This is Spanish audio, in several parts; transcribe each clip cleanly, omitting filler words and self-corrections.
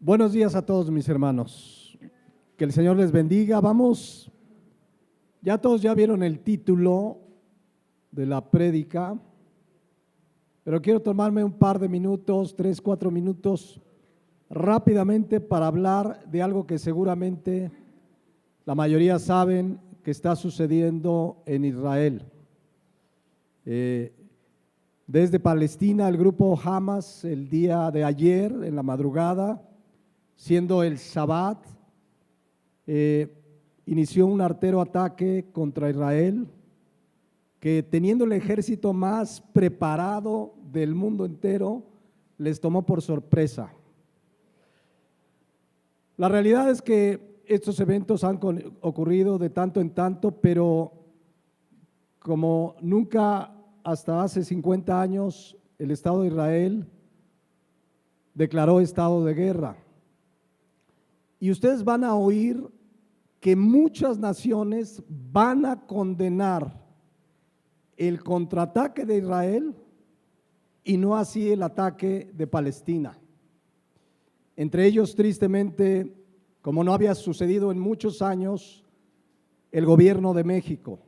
Buenos días a todos mis hermanos. Que el Señor les bendiga. Vamos, ya todos ya vieron el título de la prédica, pero quiero tomarme un par de minutos, 3, 4 minutos, rápidamente para hablar de algo que seguramente la mayoría saben que está sucediendo en Israel. Desde Palestina, el grupo Hamas, el día de ayer, en la madrugada, siendo el Shabbat, inició un artero ataque contra Israel, que teniendo el ejército más preparado del mundo entero, les tomó por sorpresa. La realidad es que estos eventos han ocurrido de tanto en tanto, pero como nunca hasta hace 50 años, el Estado de Israel declaró estado de guerra. Y ustedes van a oír que muchas naciones van a condenar el contraataque de Israel y no así el ataque de Palestina. Entre ellos, tristemente, como no había sucedido en muchos años, el gobierno de México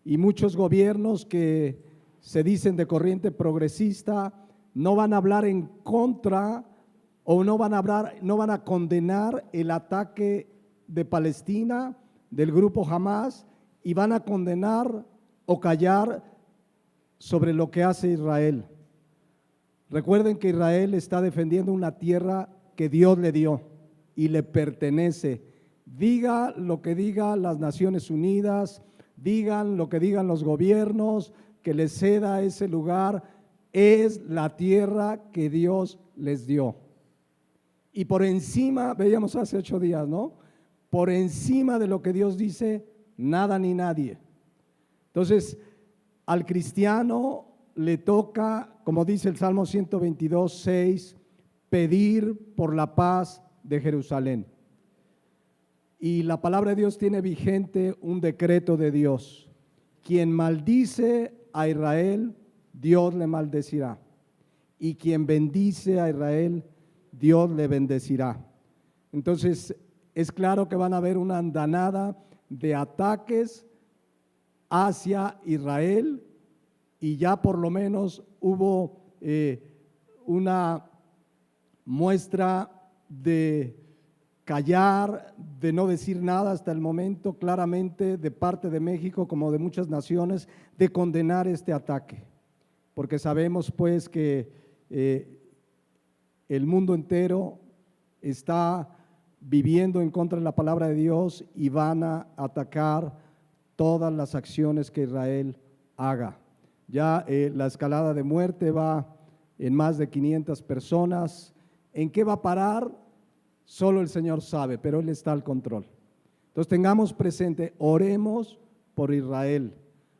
y muchos gobiernos que se dicen de corriente progresista no van a hablar en contra o no van a condenar el ataque de Palestina, del grupo Hamas, y van a condenar o callar sobre lo que hace Israel. Recuerden que Israel está defendiendo una tierra que Dios le dio y le pertenece. Diga lo que digan las Naciones Unidas, digan lo que digan los gobiernos, que les ceda ese lugar, es la tierra que Dios les dio. Y por encima, veíamos hace 8 días, ¿no? Por encima de lo que Dios dice, nada ni nadie. Entonces, al cristiano le toca, como dice el Salmo 122:6, pedir por la paz de Jerusalén. Y la palabra de Dios tiene vigente un decreto de Dios. Quien maldice a Israel, Dios le maldecirá. Y quien bendice a Israel, Dios le bendecirá. Entonces, es claro que van a haber una andanada de ataques hacia Israel, y ya por lo menos hubo una muestra de callar, de no decir nada hasta el momento, claramente de parte de México como de muchas naciones, de condenar este ataque, porque sabemos pues que el mundo entero está viviendo en contra de la palabra de Dios y van a atacar todas las acciones que Israel haga. Ya la escalada de muerte va en más de 500 personas. ¿En qué va a parar? Solo el Señor sabe, pero Él está al control. Entonces tengamos presente, oremos por Israel.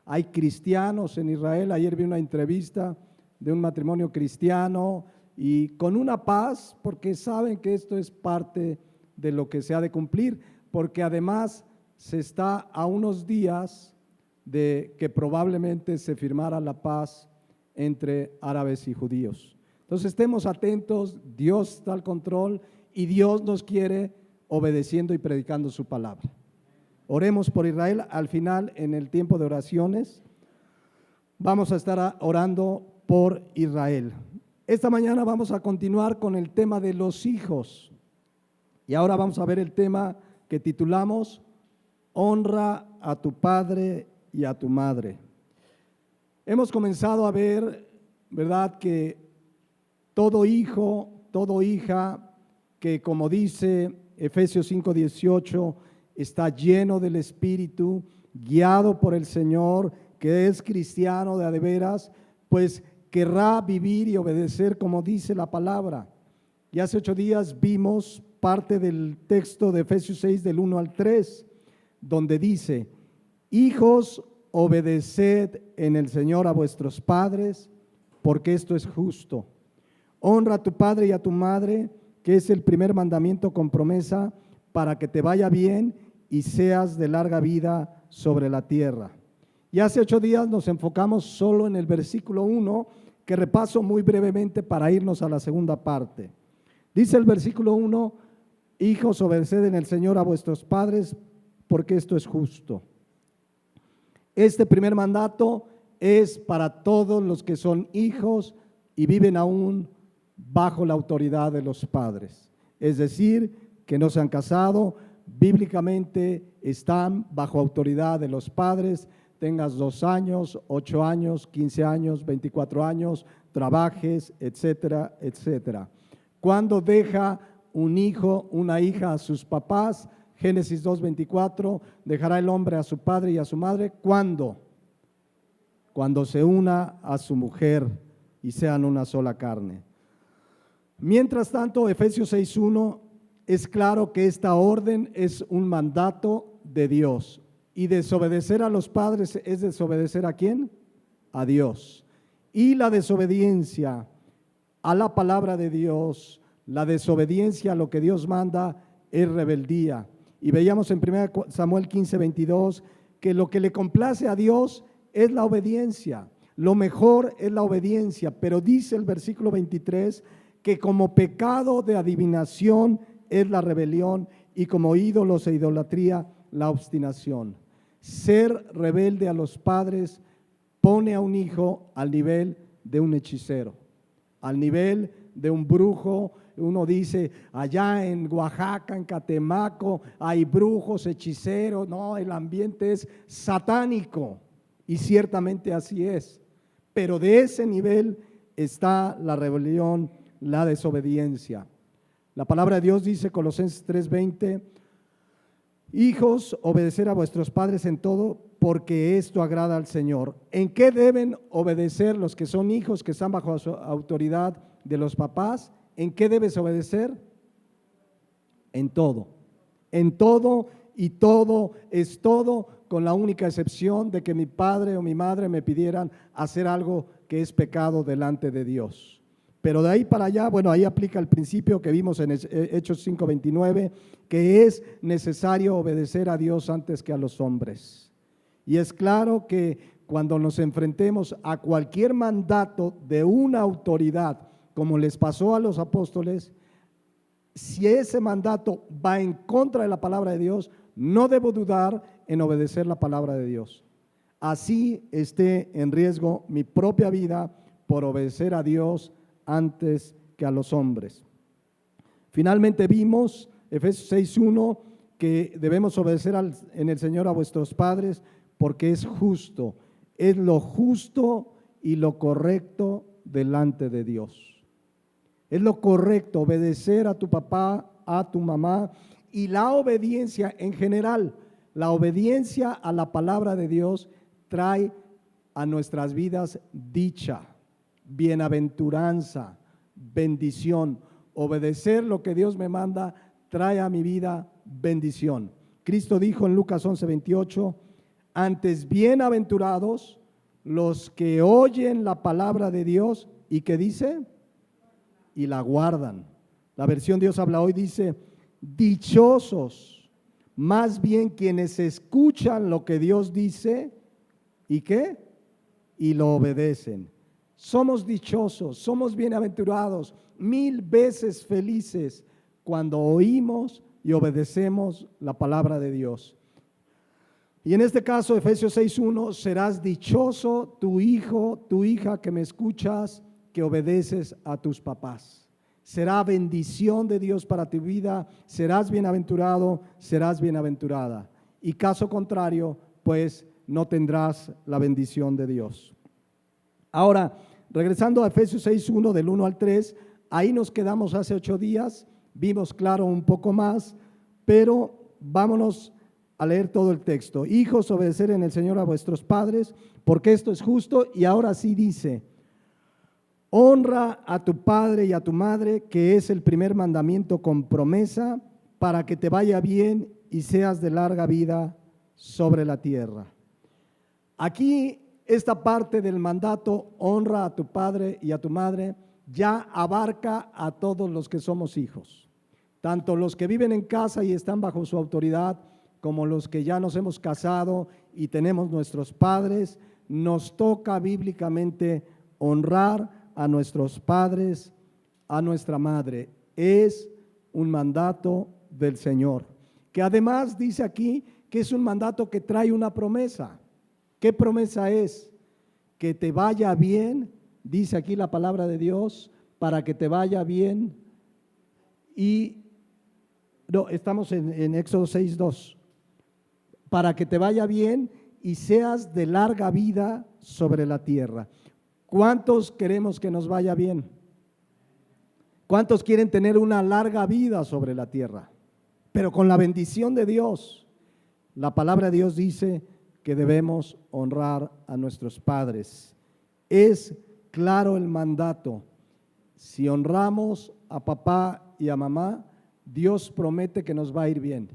Hay cristianos en Israel. Ayer vi una entrevista de un matrimonio cristiano y con una paz, porque saben que esto es parte de lo que se ha de cumplir, porque además se está a unos días de que probablemente se firmara la paz entre árabes y judíos. Entonces estemos atentos, Dios está al control y Dios nos quiere obedeciendo y predicando su palabra. Oremos por Israel. Al final, en el tiempo de oraciones, vamos a estar orando por Israel. Esta mañana vamos a continuar con el tema de los hijos. Y ahora vamos a ver el tema que titulamos Honra a tu padre y a tu madre. Hemos comenzado a ver, ¿verdad?, que todo hijo, toda hija, que como dice Efesios 5:18, está lleno del Espíritu, guiado por el Señor, que es cristiano de a de veras, pues querrá vivir y obedecer como dice la palabra. Y hace 8 días vimos parte del texto de Efesios 6 del 1 al 3, donde dice: hijos, obedeced en el Señor a vuestros padres, porque esto es justo. Honra a tu padre y a tu madre, que es el primer mandamiento con promesa, para que te vaya bien y seas de larga vida sobre la tierra. Y hace 8 días nos enfocamos solo en el versículo 1, que repaso muy brevemente para irnos a la segunda parte. Dice el versículo 1, hijos, obedeced en el Señor a vuestros padres, porque esto es justo. Este primer mandato es para todos los que son hijos y viven aún bajo la autoridad de los padres. Es decir, que no se han casado, bíblicamente están bajo autoridad de los padres, tengas 2 años, 8 años, 15 años, 24 años, trabajes, etcétera, etcétera. ¿Cuándo deja un hijo, una hija a sus papás? Génesis 2:24, dejará el hombre a su padre y a su madre. ¿Cuándo? Cuando se una a su mujer y sean una sola carne. Mientras tanto, Efesios 6:1 es claro que esta orden es un mandato de Dios. Y desobedecer a los padres es desobedecer ¿a quién? A Dios. Y la desobediencia a la palabra de Dios, la desobediencia a lo que Dios manda es rebeldía. Y veíamos en 1 Samuel 15:22 que lo que le complace a Dios es la obediencia. Lo mejor es la obediencia, pero dice el versículo 23 que como pecado de adivinación es la rebelión y como ídolos e idolatría la obstinación. Ser rebelde a los padres pone a un hijo al nivel de un hechicero, al nivel de un brujo. Uno dice, allá en Oaxaca, en Catemaco, hay brujos, hechiceros. No, el ambiente es satánico y ciertamente así es. Pero de ese nivel está la rebelión, la desobediencia. La palabra de Dios dice, Colosenses 3:20, hijos, obedecer a vuestros padres en todo, porque esto agrada al Señor. ¿En qué deben obedecer los que son hijos, que están bajo la autoridad de los papás? ¿En qué debes obedecer? En todo. En todo, y todo es todo, con la única excepción de que mi padre o mi madre me pidieran hacer algo que es pecado delante de Dios. Pero de ahí para allá, bueno, ahí aplica el principio que vimos en Hechos 5:29, que es necesario obedecer a Dios antes que a los hombres. Y es claro que cuando nos enfrentemos a cualquier mandato de una autoridad, como les pasó a los apóstoles, si ese mandato va en contra de la palabra de Dios, no debo dudar en obedecer la palabra de Dios. Así esté en riesgo mi propia vida por obedecer a Dios antes que a los hombres. Finalmente vimos, Efesios 6:1, que debemos obedecer en el Señor a vuestros padres porque es justo, es lo justo y lo correcto delante de Dios. Es lo correcto obedecer a tu papá, a tu mamá, y la obediencia en general, la obediencia a la palabra de Dios trae a nuestras vidas dicha, bienaventuranza, bendición. Obedecer lo que Dios me manda trae a mi vida bendición. Cristo dijo en Lucas 11:28, antes bienaventurados los que oyen la palabra de Dios y que dice, y la guardan. La versión Dios habla hoy dice, dichosos, más bien quienes escuchan lo que Dios dice y ¿qué? Y lo obedecen. Somos dichosos, somos bienaventurados, 1000 veces felices cuando oímos y obedecemos la palabra de Dios. Y en este caso, Efesios 6:1, serás dichoso tu hijo, tu hija que me escuchas, que obedeces a tus papás. Será bendición de Dios para tu vida, serás bienaventurado, serás bienaventurada. Y caso contrario, pues no tendrás la bendición de Dios. Ahora, regresando a Efesios 6:1 del 1 al 3, ahí nos quedamos hace 8 días, vimos claro un poco más, pero vámonos a leer todo el texto. Hijos, obedecer en el Señor a vuestros padres, porque esto es justo. Y ahora sí dice, honra a tu padre y a tu madre, que es el primer mandamiento con promesa, para que te vaya bien y seas de larga vida sobre la tierra. Aquí esta parte del mandato, honra a tu padre y a tu madre, ya abarca a todos los que somos hijos, tanto los que viven en casa y están bajo su autoridad, como los que ya nos hemos casado y tenemos nuestros padres. Nos toca bíblicamente honrar a nuestros padres, a nuestra madre. es un mandato del Señor, que además dice aquí que es un mandato que trae una promesa. ¿Qué promesa es? Que te vaya bien, dice aquí la palabra de Dios, para que te vaya bien. Y no, estamos en Éxodo 6:2, para que te vaya bien y seas de larga vida sobre la tierra. ¿Cuántos queremos que nos vaya bien? ¿Cuántos quieren tener una larga vida sobre la tierra? Pero con la bendición de Dios. La palabra de Dios dice que debemos honrar a nuestros padres. Es claro el mandato. Si honramos a papá y a mamá, Dios promete que nos va a ir bien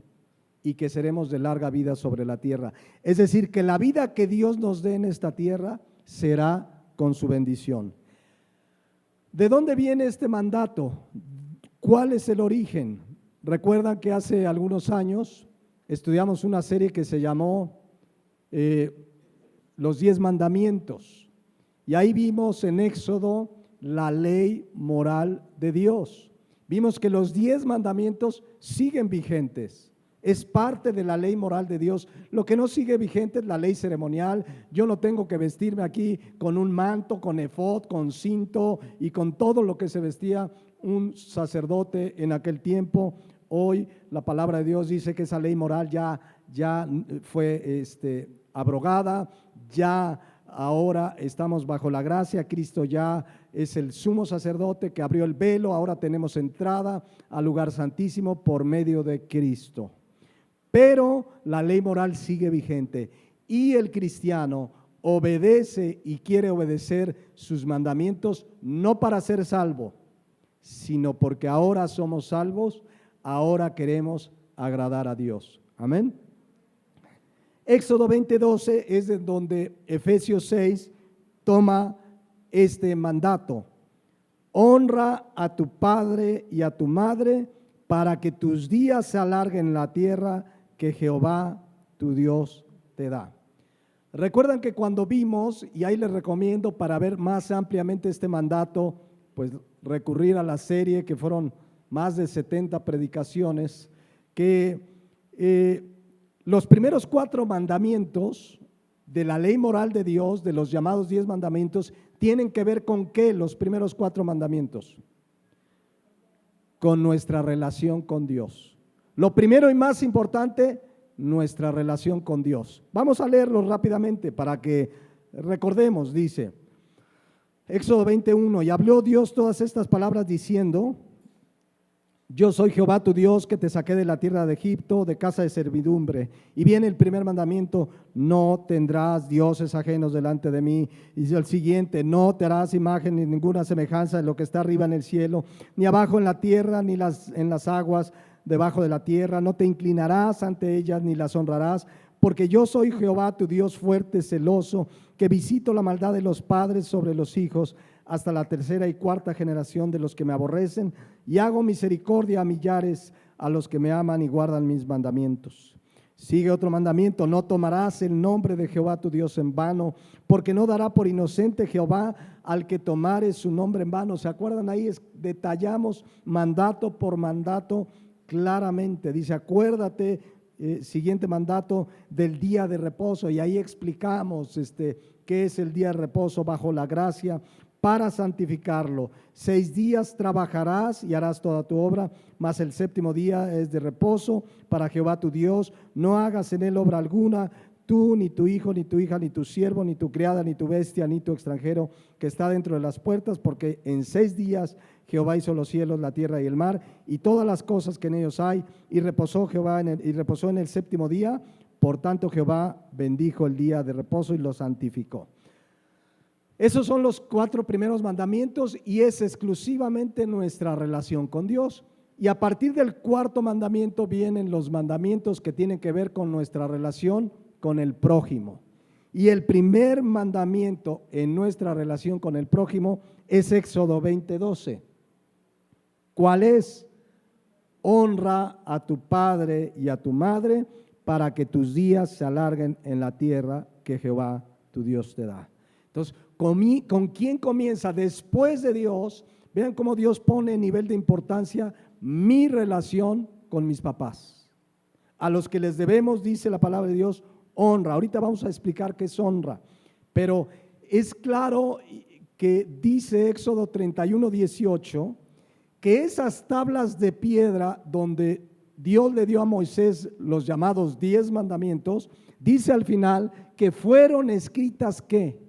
y que seremos de larga vida sobre la tierra. Es decir, que la vida que Dios nos dé en esta tierra será con su bendición. ¿De dónde viene este mandato? ¿Cuál es el origen? Recuerdan que hace algunos años estudiamos una serie que se llamó Los 10 Mandamientos, y ahí vimos en Éxodo la ley moral de Dios. Vimos que los 10 mandamientos siguen vigentes. Es parte de la ley moral de Dios. Lo que no sigue vigente es la ley ceremonial. Yo no tengo que vestirme aquí con un manto, con efod, con cinto y con todo lo que se vestía un sacerdote en aquel tiempo. Hoy la palabra de Dios dice que esa ley moral ya fue abrogada, ya ahora estamos bajo la gracia. Cristo ya es el sumo sacerdote que abrió el velo. Ahora tenemos entrada al lugar santísimo por medio de Cristo. Pero la ley moral sigue vigente y el cristiano obedece y quiere obedecer sus mandamientos no para ser salvo, sino porque ahora somos salvos, ahora queremos agradar a Dios. Amén. Éxodo 20:12 es de donde Efesios 6 toma este mandato. Honra a tu padre y a tu madre para que tus días se alarguen en la tierra que Jehová tu Dios te da. Recuerdan que cuando vimos, y ahí les recomiendo para ver más ampliamente este mandato, pues recurrir a la serie que fueron más de 70 predicaciones, que los primeros 4 mandamientos de la ley moral de Dios, de los llamados 10 mandamientos, tienen que ver con ¿qué? Los primeros 4 mandamientos, con nuestra relación con Dios. Lo primero y más importante, nuestra relación con Dios. Vamos a leerlo rápidamente para que recordemos. Dice Éxodo 21, y habló Dios todas estas palabras diciendo: yo soy Jehová tu Dios que te saqué de la tierra de Egipto, de casa de servidumbre. Y viene el primer mandamiento: no tendrás dioses ajenos delante de mí. Y el siguiente: no te harás imagen ni ninguna semejanza de lo que está arriba en el cielo, ni abajo en la tierra, ni en las aguas debajo de la tierra. No te inclinarás ante ellas ni las honrarás, porque yo soy Jehová tu Dios fuerte, celoso, que visito la maldad de los padres sobre los hijos hasta la 3ª y 4ª generación de los que me aborrecen, y hago misericordia a millares a los que me aman y guardan mis mandamientos. Sigue otro mandamiento: no tomarás el nombre de Jehová tu Dios en vano, porque no dará por inocente Jehová al que tomare su nombre en vano. ¿Se acuerdan? Ahí detallamos mandato por mandato claramente. Dice: acuérdate, siguiente mandato, del día de reposo, y ahí explicamos qué es el día de reposo bajo la gracia, para santificarlo. 6 días trabajarás y harás toda tu obra, mas el 7º día es de reposo para Jehová tu Dios. No hagas en él obra alguna, tú, ni tu hijo, ni tu hija, ni tu siervo, ni tu criada, ni tu bestia, ni tu extranjero que está dentro de las puertas, porque en 6 días Jehová hizo los cielos, la tierra y el mar, y todas las cosas que en ellos hay, y reposó Jehová en el 7º día. Por tanto, Jehová bendijo el día de reposo y lo santificó. Esos son los 4 primeros mandamientos, y es exclusivamente nuestra relación con Dios. Y a partir del 4º mandamiento vienen los mandamientos que tienen que ver con nuestra relación con el prójimo. Y el primer mandamiento en nuestra relación con el prójimo es Éxodo 20:12. ¿Cuál es? Honra a tu padre y a tu madre para que tus días se alarguen en la tierra que Jehová tu Dios te da. Entonces, ¿con quién comienza? Después de Dios, Vean cómo Dios pone en nivel de importancia mi relación con mis papás. A los que les debemos, dice la palabra de Dios, honra. Ahorita vamos a explicar qué es honra, pero es claro que dice Éxodo 31:18 que esas tablas de piedra donde Dios le dio a Moisés los llamados 10 mandamientos, dice al final que fueron escritas ¿qué?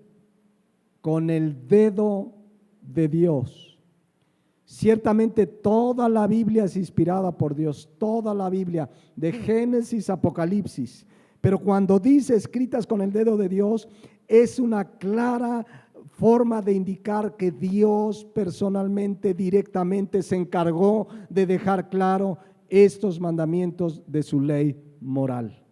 Con el dedo de Dios. Ciertamente toda la Biblia es inspirada por Dios, toda la Biblia, de Génesis a Apocalipsis. Pero cuando dice escritas con el dedo de Dios, es una clara forma de indicar que Dios personalmente, directamente se encargó de dejar claro estos mandamientos de su ley moral.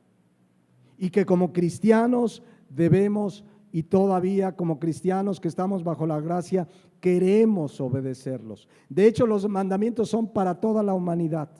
Y que como cristianos debemos, y todavía como cristianos que estamos bajo la gracia, queremos obedecerlos. De hecho, los mandamientos son para toda la humanidad.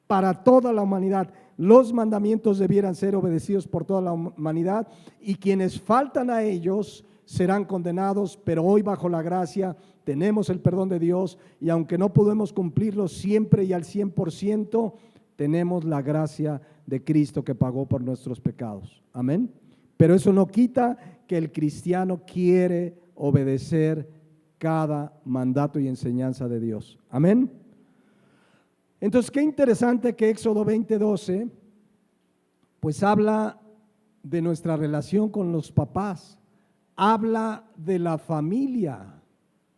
Para toda la humanidad. Los mandamientos debieran ser obedecidos por toda la humanidad, y quienes faltan a ellos serán condenados, pero hoy bajo la gracia tenemos el perdón de Dios, y aunque no podemos cumplirlos siempre y al 100%, tenemos la gracia de Cristo que pagó por nuestros pecados. Amén. Pero eso no quita que el cristiano quiere obedecer cada mandato y enseñanza de Dios. Amén. Entonces, qué interesante que Éxodo 20:12 pues habla de nuestra relación con los papás, habla de la familia.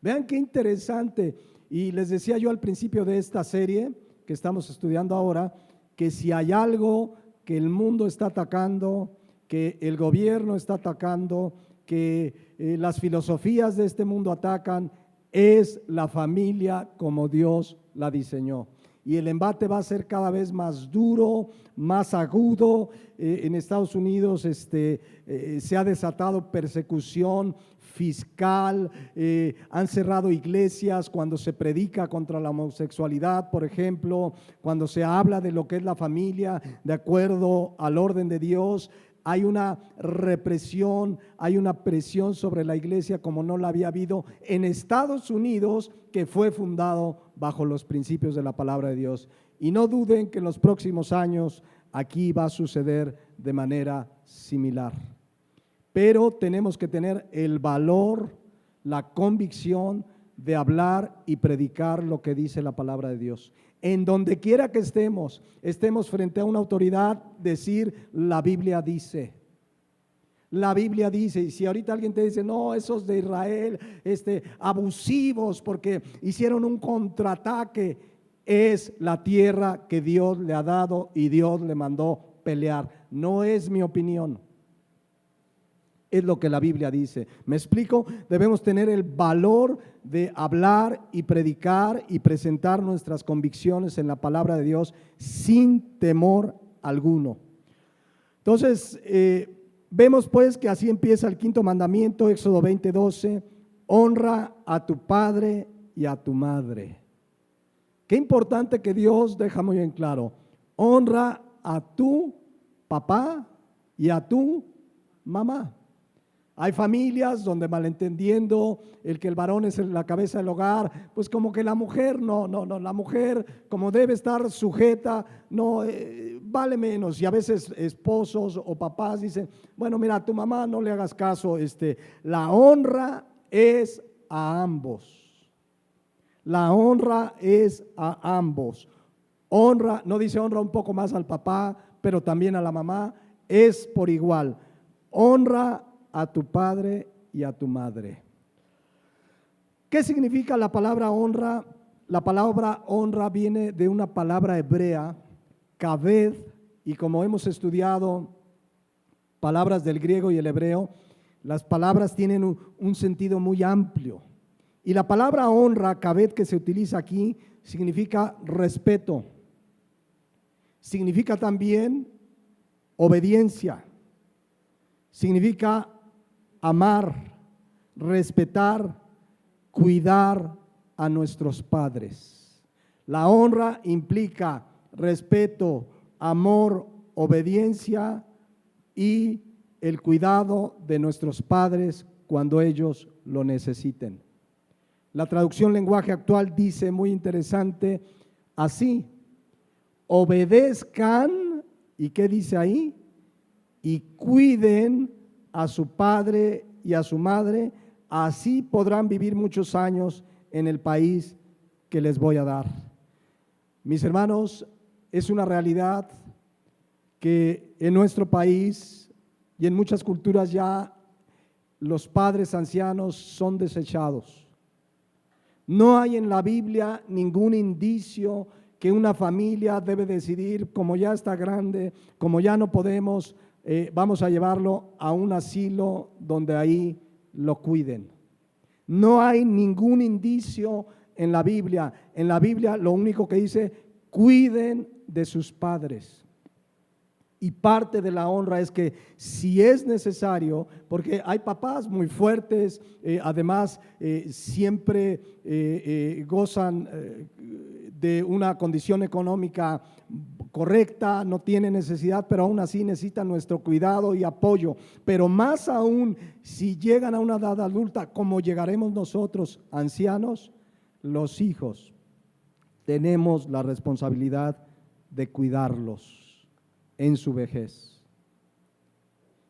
Vean qué interesante. Y les decía yo al principio de esta serie que estamos estudiando ahora, que si hay algo que el mundo está atacando, que el gobierno está atacando, que las filosofías de este mundo atacan, es la familia como Dios la diseñó. Y el embate va a ser cada vez más duro, más agudo. En Estados Unidos se ha desatado persecución fiscal, han cerrado iglesias cuando se predica contra la homosexualidad, por ejemplo, cuando se habla de lo que es la familia de acuerdo al orden de Dios. Hay una represión, hay una presión sobre la iglesia como no la había habido en Estados Unidos, que fue fundado bajo los principios de la palabra de Dios. Y no duden que en los próximos años aquí va a suceder de manera similar. Pero tenemos que tener el valor, la convicción de hablar y predicar lo que dice la palabra de Dios. En donde quiera que estemos frente a una autoridad, decir la Biblia dice. La Biblia dice. Y si ahorita alguien te dice, no, esos de Israel, abusivos porque hicieron un contraataque, es la tierra que Dios le ha dado y Dios le mandó pelear. No es mi opinión. Es lo que la Biblia dice. ¿Me explico? Debemos tener el valor de hablar y predicar y presentar nuestras convicciones en la palabra de Dios sin temor alguno. Entonces, vemos pues que así empieza el quinto mandamiento, Éxodo 20:12, honra a tu padre y a tu madre. Qué importante que Dios deja muy en claro, honra a tu papá y a tu mamá. Hay familias donde malentendiendo el que el varón es la cabeza del hogar, pues como que la mujer no, la mujer como debe estar sujeta, no vale menos. Y a veces esposos o papás dicen, bueno, mira, a tu mamá no le hagas caso, la honra es a ambos. La honra es a ambos. Honra, no dice honra un poco más al papá, pero también a la mamá, es por igual. Honra a tu padre y a tu madre. ¿Qué significa la palabra honra? La palabra honra viene de una palabra hebrea, kaved, y como hemos estudiado palabras del griego y el hebreo, las palabras tienen un sentido muy amplio. Y la palabra honra, kaved, que se utiliza aquí, significa respeto. Significa también obediencia. Significa amar, respetar, cuidar a nuestros padres. La honra implica respeto, amor, obediencia y el cuidado de nuestros padres cuando ellos lo necesiten. La traducción lenguaje actual dice muy interesante así: obedezcan, ¿y qué dice ahí? Y cuiden a su padre y a su madre, así podrán vivir muchos años en el país que les voy a dar. Mis hermanos, es una realidad que en nuestro país y en muchas culturas ya los padres ancianos son desechados. No hay en la Biblia ningún indicio que una familia debe decidir, como ya está grande, como ya no podemos, vamos a llevarlo a un asilo donde ahí lo cuiden. No hay ningún indicio en la Biblia. En la Biblia lo único que dice: cuiden de sus padres. Y parte de la honra es que si es necesario, porque hay papás muy fuertes, además siempre gozan de una condición económica correcta, no tienen necesidad, pero aún así necesitan nuestro cuidado y apoyo. Pero más aún, si llegan a una edad adulta, como llegaremos nosotros, ancianos, los hijos, tenemos la responsabilidad de cuidarlos en su vejez.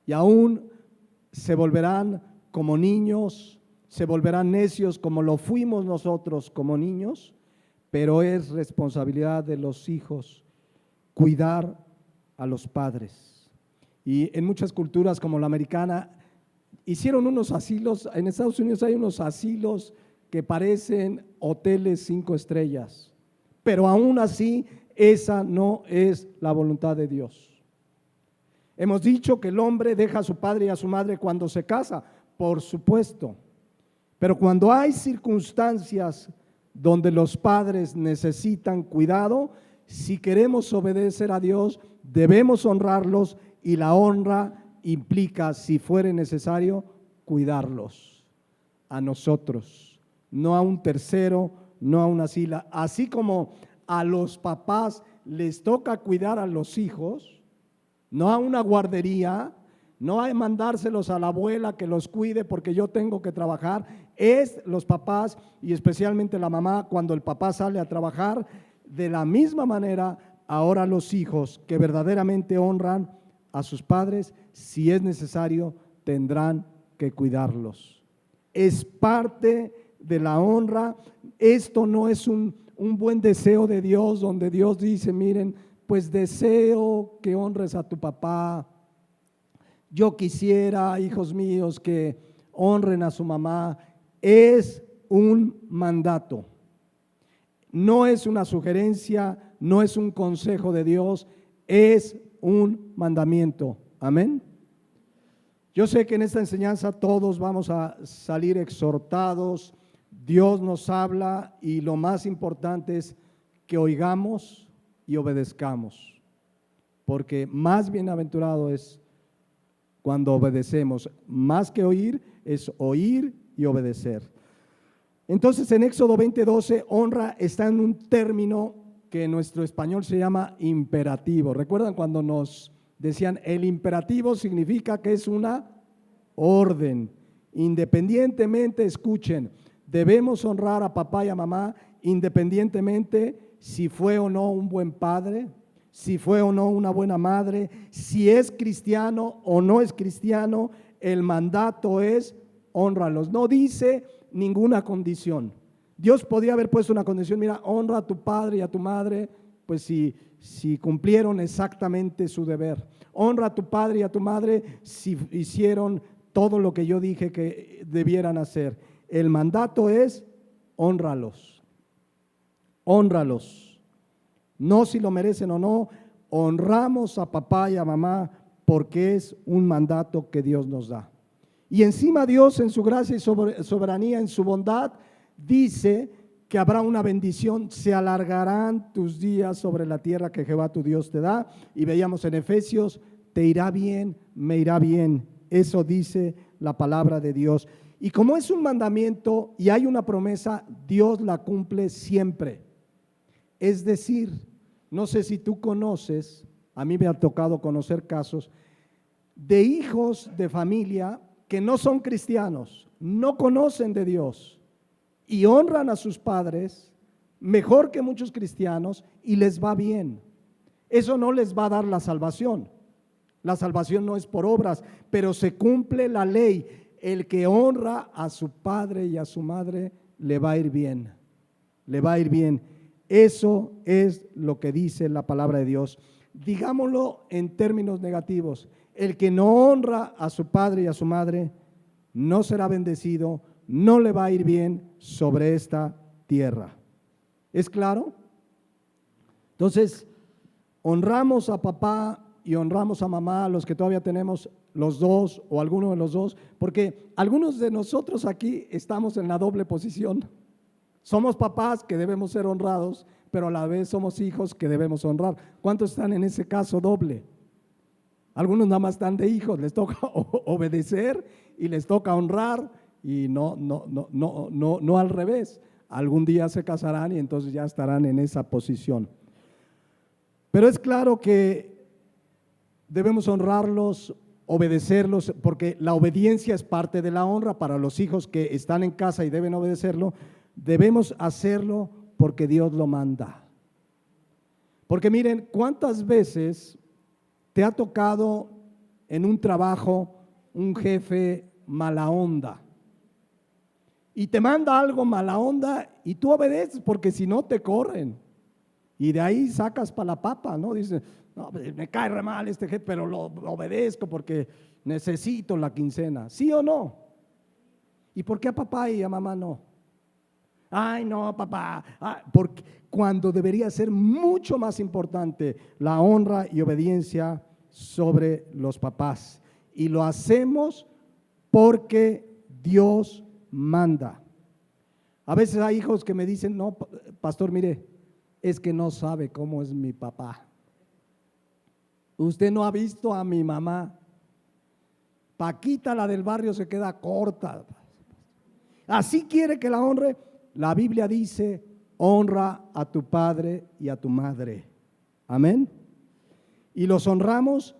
Y aún se volverán como niños, se volverán necios como lo fuimos nosotros como niños, pero es responsabilidad de los hijos cuidar a los padres. Y en muchas culturas como la americana hicieron unos asilos. En Estados Unidos hay unos asilos que parecen hoteles 5 estrellas, pero aún así esa no es la voluntad de Dios. Hemos dicho que el hombre deja a su padre y a su madre cuando se casa, por supuesto, pero cuando hay circunstancias donde los padres necesitan cuidado, si queremos obedecer a Dios, debemos honrarlos, y la honra implica, si fuere necesario, cuidarlos a nosotros, no a un tercero, no a una sila. Así como a los papás les toca cuidar a los hijos, no a una guardería, no a mandárselos a la abuela que los cuide porque yo tengo que trabajar. Es los papás, y especialmente la mamá, cuando el papá sale a trabajar. De la misma manera, ahora los hijos que verdaderamente honran a sus padres, si es necesario, tendrán que cuidarlos. Es parte de la honra. Esto no es un buen deseo de Dios, donde Dios dice: miren, pues deseo que honres a tu papá. Yo quisiera, hijos míos, que honren a su mamá. Es un mandato. No es una sugerencia, no es un consejo de Dios, es un mandamiento. Amén. Yo sé que en esta enseñanza todos vamos a salir exhortados. Dios nos habla, y lo más importante es que oigamos y obedezcamos, porque más bienaventurado es cuando obedecemos. Más que oír, es oír y obedecer. Entonces, en Éxodo 20:12, honra está en un término que en nuestro español se llama imperativo. ¿Recuerdan cuando nos decían el imperativo? Significa que es una orden. Independientemente, escuchen, debemos honrar a papá y a mamá independientemente si fue o no un buen padre, si fue o no una buena madre, si es cristiano o no es cristiano. El mandato es honralos. No dice ninguna condición. Dios podía haber puesto una condición: mira, honra a tu padre y a tu madre, pues si cumplieron exactamente su deber. Honra a tu padre y a tu madre si hicieron todo lo que yo dije que debieran hacer. El mandato es: hónralos. Hónralos. No si lo merecen o no. Honramos a papá y a mamá porque es un mandato que Dios nos da. Y encima Dios, en su gracia y soberanía, en su bondad, dice que habrá una bendición: se alargarán tus días sobre la tierra que Jehová tu Dios te da. Y veíamos en Efesios: te irá bien, me irá bien. Eso dice la palabra de Dios. Y como es un mandamiento y hay una promesa, Dios la cumple siempre. Es decir, no sé si tú conoces, a mí me ha tocado conocer casos de hijos de familia que no son cristianos, no conocen de Dios, y honran a sus padres mejor que muchos cristianos y les va bien. Eso no les va a dar la salvación. La salvación no es por obras, pero se cumple la ley. El que honra a su padre y a su madre le va a ir bien. Le va a ir bien. Eso es lo que dice la palabra de Dios. Digámoslo en términos negativos. El que no honra a su padre y a su madre no será bendecido, no le va a ir bien sobre esta tierra. ¿Es claro? Entonces, honramos a papá y honramos a mamá, los que todavía tenemos los dos o alguno de los dos, porque algunos de nosotros aquí estamos en la doble posición. Somos papás que debemos ser honrados, pero a la vez somos hijos que debemos honrar. ¿Cuántos están en ese caso doble? Algunos nada más están de hijos, les toca obedecer y les toca honrar y no al revés. Algún día se casarán y entonces ya estarán en esa posición. Pero es claro que debemos honrarlos, obedecerlos, porque la obediencia es parte de la honra. Para los hijos que están en casa y deben obedecerlo, debemos hacerlo porque Dios lo manda. Porque miren, ¿cuántas veces te ha tocado en un trabajo un jefe mala onda? Y te manda algo mala onda y tú obedeces porque si no te corren. Y de ahí sacas para la papa, ¿no? Dices, no, me cae re mal este jefe, pero lo obedezco porque necesito la quincena. ¿Sí o no? ¿Y por qué a papá y a mamá no? Ay, no, papá. Porque cuando debería ser mucho más importante la honra y obediencia sobre los papás. Y lo hacemos porque Dios manda. A veces hay hijos que me dicen, no, pastor, mire, es que no sabe cómo es mi papá. Usted no ha visto a mi mamá. Paquita, la del barrio, se queda corta. Así quiere que la honre. La Biblia dice, honra a tu padre y a tu madre. Amén. Y los honramos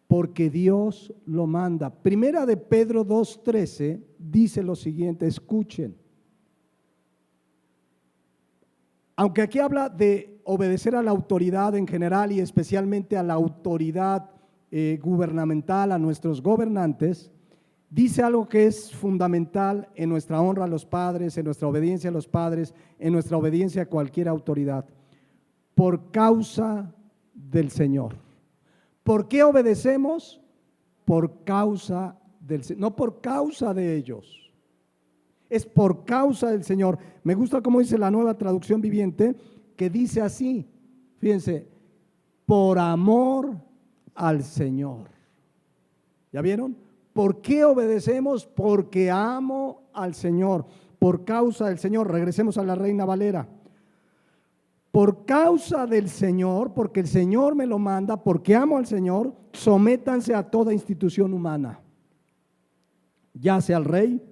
porque Dios lo manda. Primera de Pedro 2:13 dice lo siguiente, escuchen. Aunque aquí habla de obedecer a la autoridad en general y especialmente a la autoridad gubernamental, a nuestros gobernantes, dice algo que es fundamental en nuestra honra a los padres, en nuestra obediencia a los padres, en nuestra obediencia a cualquier autoridad, por causa del Señor. ¿Por qué obedecemos? Por causa del Señor, no por causa de ellos. Es por causa del Señor. Me gusta cómo dice la Nueva Traducción Viviente, que dice así, fíjense, por amor al Señor. ¿Ya vieron? ¿Por qué obedecemos? Porque amo al Señor, por causa del Señor. Regresemos a la Reina Valera. Por causa del Señor, porque el Señor me lo manda, porque amo al Señor, sométanse a toda institución humana, ya sea al rey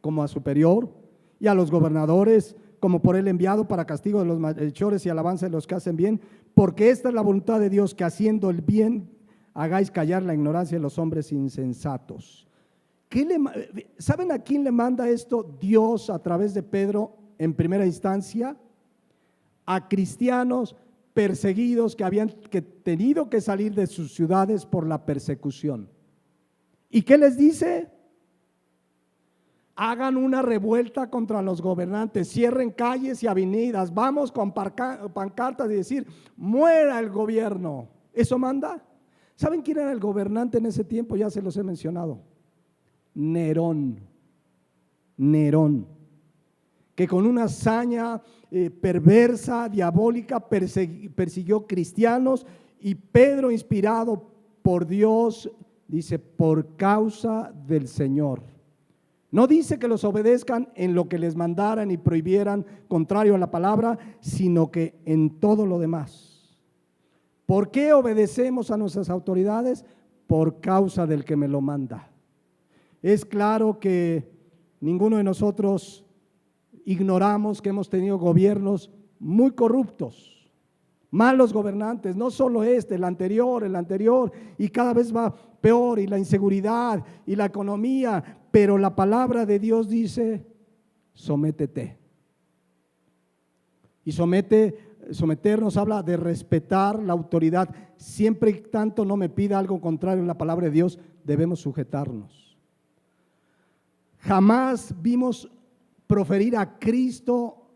como a superior, y a los gobernadores como por él enviado para castigo de los malhechores y alabanza de los que hacen bien, porque esta es la voluntad de Dios, que haciendo el bien hagáis callar la ignorancia de los hombres insensatos. ¿Saben a quién le manda esto Dios a través de Pedro en primera instancia? A cristianos perseguidos que habían tenido que salir de sus ciudades por la persecución. ¿Y qué les dice? Hagan una revuelta contra los gobernantes, cierren calles y avenidas, vamos con pancartas y decir, muera el gobierno. ¿Eso manda? ¿Saben quién era el gobernante en ese tiempo? Ya se los he mencionado. Nerón, que con una hazaña perversa, diabólica, persiguió cristianos, y Pedro, inspirado por Dios, dice, por causa del Señor. No dice que los obedezcan en lo que les mandaran y prohibieran contrario a la palabra, sino que en todo lo demás. ¿Por qué obedecemos a nuestras autoridades? Por causa del que me lo manda. Es claro que ninguno de nosotros ignoramos que hemos tenido gobiernos muy corruptos, malos gobernantes, no solo el anterior, y cada vez va peor, y la inseguridad y la economía, pero la palabra de Dios dice, sométete, Y someternos habla de respetar la autoridad. Siempre y tanto no me pida algo contrario en la palabra de Dios, debemos sujetarnos. Jamás vimos proferir a Cristo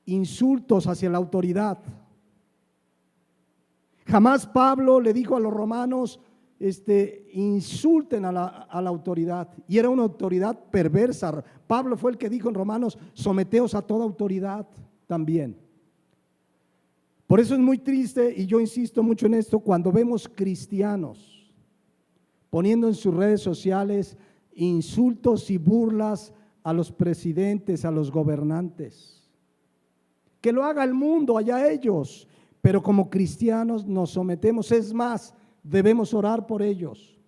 insultos hacia la autoridad. Jamás Pablo le dijo a los romanos, insulten a la autoridad. Y era una autoridad perversa. Pablo fue el que dijo en Romanos, someteos a toda autoridad también. Por eso es muy triste, y yo insisto mucho en esto, cuando vemos cristianos poniendo en sus redes sociales insultos y burlas a los presidentes, a los gobernantes. Que lo haga el mundo, allá ellos, pero como cristianos nos sometemos. Es más, debemos orar por ellos.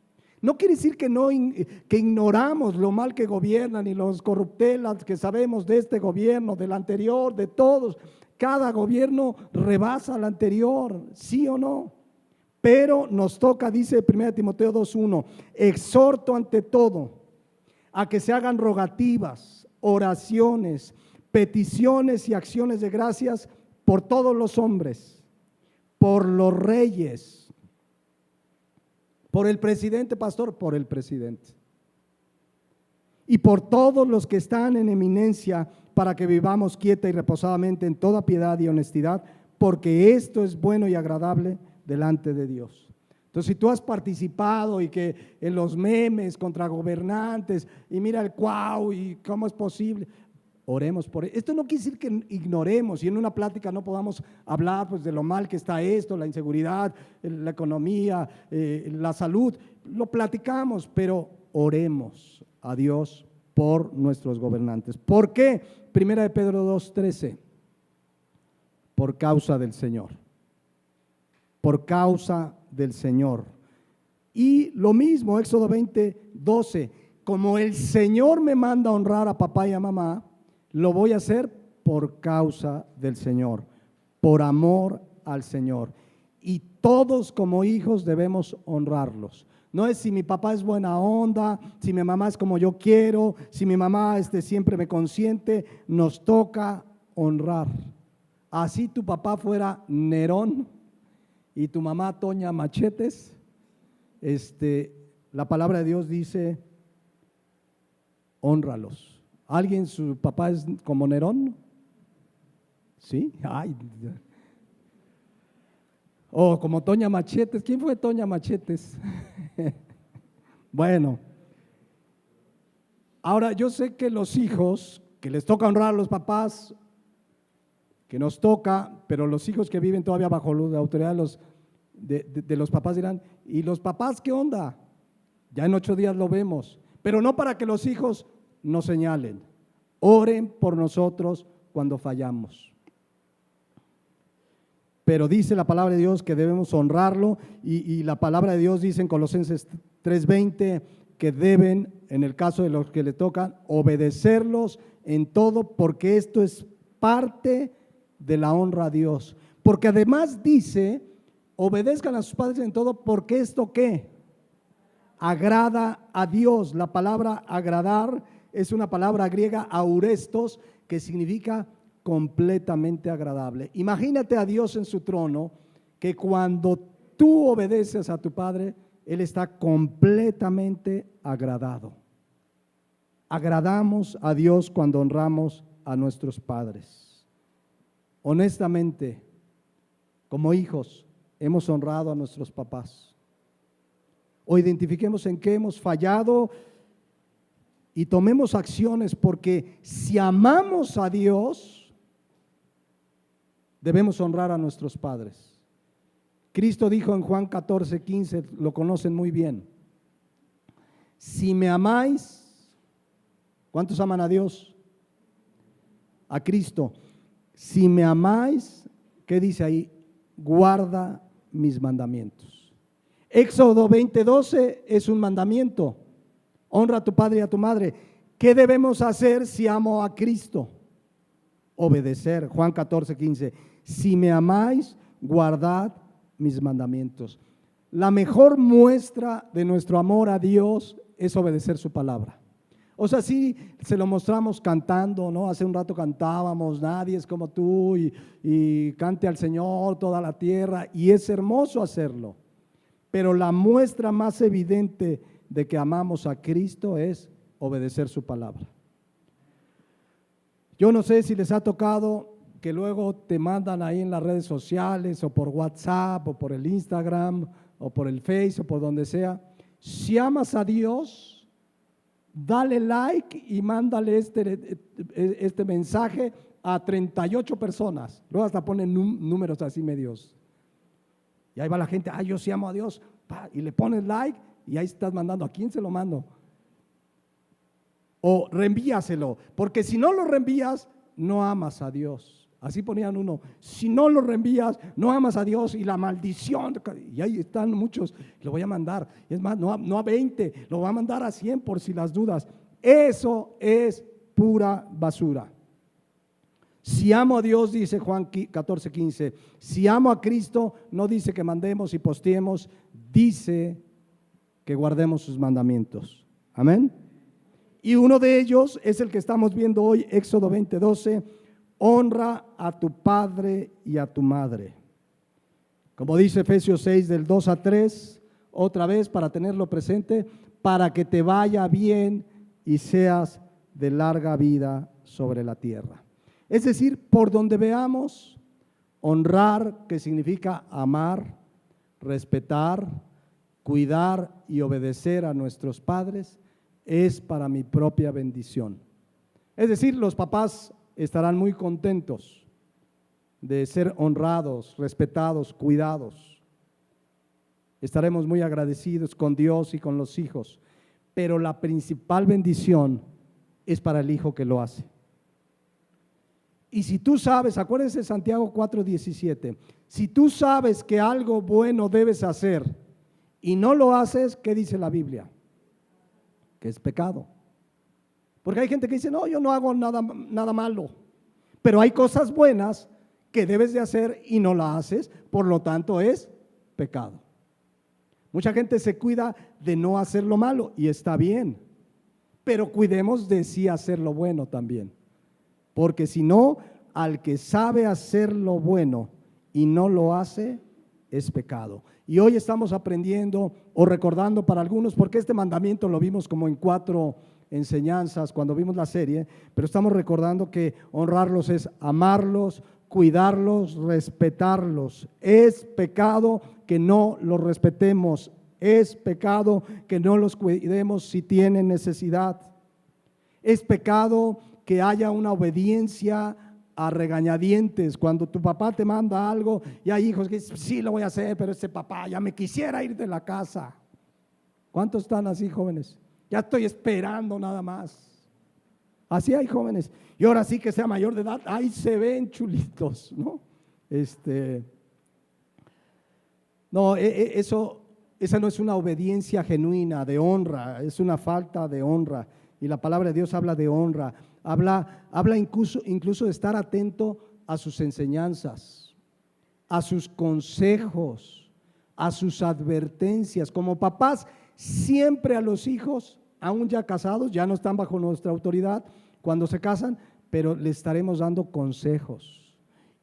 No quiere decir que ignoramos lo mal que gobiernan y los corruptelas que sabemos de este gobierno, del anterior, de todos. Cada gobierno rebasa al anterior, ¿sí o no? Pero nos toca, dice 1 Timoteo 2:1, exhorto ante todo a que se hagan rogativas, oraciones, peticiones y acciones de gracias por todos los hombres, por los reyes, por el presidente, pastor, por el presidente, y por todos los que están en eminencia, para que vivamos quieta y reposadamente en toda piedad y honestidad, porque esto es bueno y agradable delante de Dios. Entonces, si tú has participado y que en los memes contra gobernantes, y mira el cuau, y cómo es posible, oremos por esto. No quiere decir que ignoremos y en una plática no podamos hablar pues de lo mal que está esto, la inseguridad, la economía, la salud. Lo platicamos, pero oremos a Dios por nuestros gobernantes. ¿Por qué? Primera de Pedro 2:13, por causa del Señor. Por causa del Señor. Y lo mismo, Éxodo 20:12, como el Señor me manda a honrar a papá y a mamá, lo voy a hacer por causa del Señor, por amor al Señor. Y todos como hijos debemos honrarlos. No es si mi papá es buena onda, si mi mamá es como yo quiero, si mi mamá siempre me consiente, nos toca honrar. Así tu papá fuera Nerón y tu mamá Toña Machetes, la palabra de Dios dice, hónralos. ¿Alguien, su papá es como Nerón? ¿Sí? Ay. O como Toña Machetes. ¿Quién fue Toña Machetes? Bueno, ahora yo sé que los hijos, que les toca honrar a los papás, que nos toca, pero los hijos que viven todavía bajo la autoridad de los papás dirán, ¿y los papás qué onda? Ya en 8 días lo vemos, pero no para que los hijos nos señalen. Oren por nosotros cuando fallamos. Pero dice la palabra de Dios que debemos honrarlo y la palabra de Dios dice en Colosenses 3:20 que deben, en el caso de los que le tocan, obedecerlos en todo, porque esto es parte de la honra a Dios. Porque además dice, obedezcan a sus padres en todo, porque esto ¿qué? Agrada a Dios. La palabra agradar es una palabra griega, aurestos, que significa completamente agradable. Imagínate a Dios en su trono, que cuando tú obedeces a tu Padre, Él está completamente agradado. Agradamos a Dios cuando honramos a nuestros padres. Honestamente, como hijos, hemos honrado a nuestros papás. O identifiquemos en qué hemos fallado y tomemos acciones, porque si amamos a Dios, debemos honrar a nuestros padres. Cristo dijo en Juan 14:15, lo conocen muy bien, si me amáis, ¿cuántos aman a Dios? A Cristo. Si me amáis, ¿qué dice ahí? Guarda mis mandamientos. Éxodo 20:12 es un mandamiento. Honra a tu padre y a tu madre. ¿Qué debemos hacer si amo a Cristo? Obedecer. Juan 14:15. Si me amáis, guardad mis mandamientos. La mejor muestra de nuestro amor a Dios es obedecer su palabra. O sea, sí, se lo mostramos cantando, ¿no? Hace un rato cantábamos, nadie es como tú, y cante al Señor toda la tierra, y es hermoso hacerlo. Pero la muestra más evidente de que amamos a Cristo es obedecer su palabra. Yo no sé si les ha tocado que luego te mandan ahí en las redes sociales, o por WhatsApp, o por el Instagram, o por el Face, o por donde sea. Si amas a Dios, dale like y mándale este mensaje a 38 personas. Luego hasta ponen números así medios. Y ahí va la gente, yo sí amo a Dios. Y le pones like y ahí estás mandando. ¿A quién se lo mando? O reenvíaselo, porque si no lo reenvías, no amas a Dios. Así ponían uno, si no lo reenvías, no amas a Dios, y la maldición, y ahí están muchos, lo voy a mandar, es más, no a 20, lo voy a mandar a 100 por si las dudas. Eso es pura basura. Si amo a Dios, dice Juan 14:15, si amo a Cristo, no dice que mandemos y posteemos, dice que guardemos sus mandamientos. Amén. Y uno de ellos es el que estamos viendo hoy, Éxodo 20:12, honra a tu padre y a tu madre. Como dice Efesios 6 del 2 a 3, otra vez para tenerlo presente, para que te vaya bien y seas de larga vida sobre la tierra. Es decir, por donde veamos, honrar, que significa amar, respetar, cuidar y obedecer a nuestros padres, es para mi propia bendición. Es decir, los papás estarán muy contentos de ser honrados, respetados, cuidados. Estaremos muy agradecidos con Dios y con los hijos, pero la principal bendición es para el hijo que lo hace. Y si tú sabes, acuérdense de Santiago 4:17, si tú sabes que algo bueno debes hacer y no lo haces, ¿qué dice la Biblia? Que es pecado. Porque hay gente que dice, no, yo no hago nada malo, pero hay cosas buenas que debes de hacer y no las haces, por lo tanto es pecado. Mucha gente se cuida de no hacer lo malo y está bien, pero cuidemos de sí hacer lo bueno también, porque si no, al que sabe hacer lo bueno y no lo hace, es pecado. Y hoy estamos aprendiendo o recordando para algunos, porque este mandamiento lo vimos como en 4 enseñanzas cuando vimos la serie, pero estamos recordando que honrarlos es amarlos, cuidarlos, respetarlos. Es pecado que no los respetemos, es pecado que no los cuidemos si tienen necesidad. Es pecado que haya una obediencia a regañadientes. Cuando tu papá te manda algo y hay hijos que dicen, sí lo voy a hacer, pero ese papá ya me quisiera ir de la casa. ¿Cuántos están así, jóvenes? Ya estoy esperando nada más. Así hay jóvenes. Y ahora sí que sea mayor de edad, ahí se ven chulitos, ¿no? No, esa no es una obediencia genuina de honra, es una falta de honra. Y la palabra de Dios habla de honra, habla incluso de estar atento a sus enseñanzas, a sus consejos, a sus advertencias. Como papás, siempre a los hijos, aún ya casados, ya no están bajo nuestra autoridad cuando se casan, pero le estaremos dando consejos.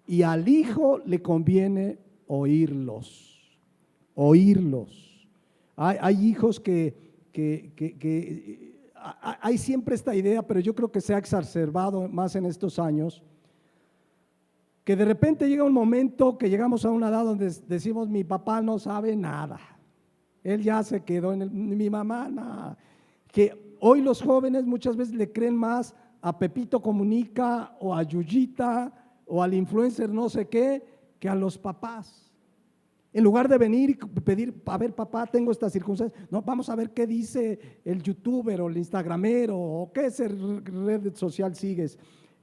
Y al hijo le conviene oírlos. Hay hijos que hay siempre esta idea, pero yo creo que se ha exacerbado más en estos años, que de repente llega un momento que llegamos a una edad donde decimos, mi papá no sabe nada, él ya se quedó mi mamá, nada. Que hoy los jóvenes muchas veces le creen más a Pepito Comunica o a Yuyita o al influencer no sé qué, que a los papás. En lugar de venir y pedir, a ver papá, tengo estas circunstancias, no, vamos a ver qué dice el youtuber o el instagramero o qué red social sigues.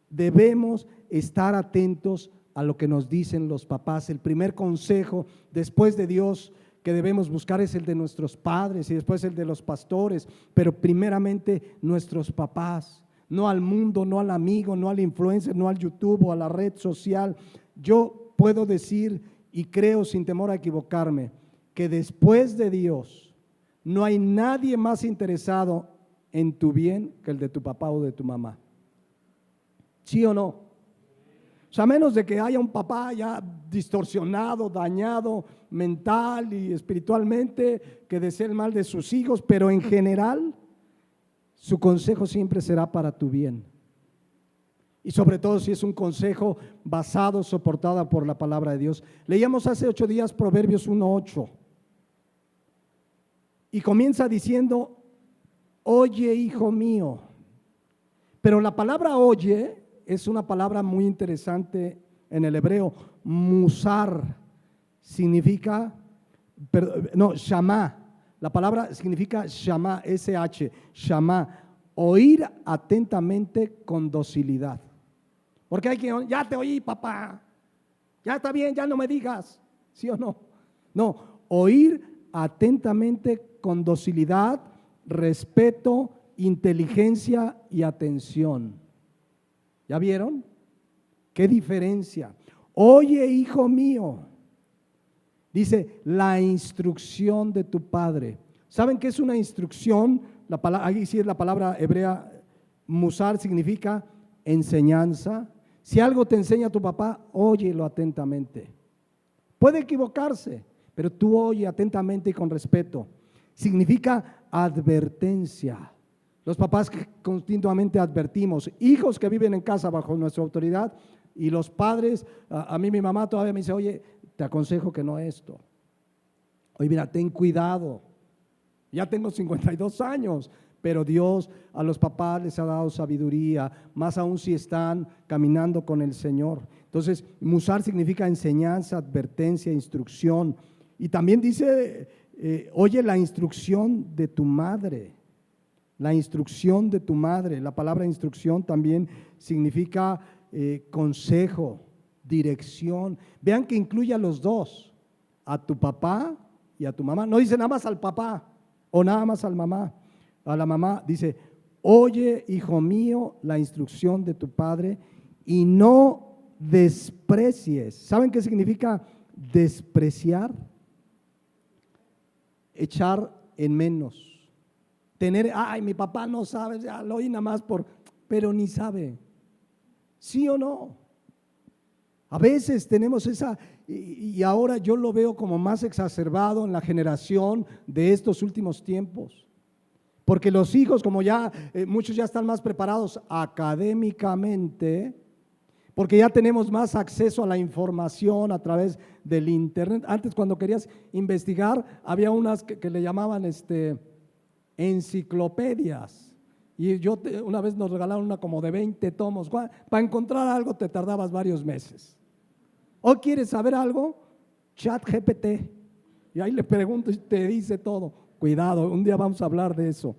Debemos estar atentos a lo que nos dicen los papás. El primer consejo después de Dios que debemos buscar es el de nuestros padres y después el de los pastores, pero primeramente nuestros papás, no al mundo, no al amigo, no al influencer, no al YouTube o a la red social. Yo puedo decir y creo sin temor a equivocarme que después de Dios no hay nadie más interesado en tu bien que el de tu papá o de tu mamá. ¿Sí o no? O sea, a menos de que haya un papá ya distorsionado, dañado mental y espiritualmente, que desee el mal de sus hijos, pero en general su consejo siempre será para tu bien. Y sobre todo si es un consejo basado, soportada por la palabra de Dios. Leíamos hace 8 días Proverbios 1:8 y comienza diciendo: oye, hijo mío. Pero la palabra oye es una palabra muy interesante en el hebreo. Musar significa, shama. La palabra significa shama, SH, shama, oír atentamente con docilidad. Porque hay quien, ya te oí, papá, ya está bien, ya no me digas, ¿sí o no? No, oír atentamente con docilidad, respeto, inteligencia y atención. ¿Ya vieron? ¿Qué diferencia? Oye, hijo mío, dice, la instrucción de tu padre. ¿Saben qué es una instrucción? Ahí sí es la palabra hebrea, musar, significa enseñanza. Si algo te enseña tu papá, óyelo atentamente. Puede equivocarse, pero tú oye atentamente y con respeto. Significa advertencia. Los papás continuamente advertimos, hijos que viven en casa bajo nuestra autoridad, y los padres, a mí mi mamá todavía me dice: oye, te aconsejo que no esto. Oye, mira, ten cuidado. Ya tengo 52 años, pero Dios a los papás les ha dado sabiduría, más aún si están caminando con el Señor. Entonces, musar significa enseñanza, advertencia, instrucción. Y también dice, oye, la instrucción de tu madre. La instrucción de tu madre. La palabra instrucción también significa consejo, dirección. Vean que incluye a los dos, a tu papá y a tu mamá. No dice nada más al papá o nada más al mamá. A la mamá dice: oye, hijo mío, la instrucción de tu padre y no desprecies. ¿Saben qué significa despreciar? Echar en menos. Tener, ay, mi papá no sabe, ya lo oí nada más pero ni sabe. ¿Sí o no? A veces tenemos esa, y ahora yo lo veo como más exacerbado en la generación de estos últimos tiempos. Porque los hijos, como ya muchos ya están más preparados académicamente, porque ya tenemos más acceso a la información a través del internet. Antes, cuando querías investigar, había unas que le llamaban enciclopedias. Y una vez nos regalaron una como de 20 tomos. Para encontrar algo te tardabas varios meses. ¿O quieres saber algo? ChatGPT. Y ahí le pregunto y te dice todo. Cuidado, un día vamos a hablar de eso.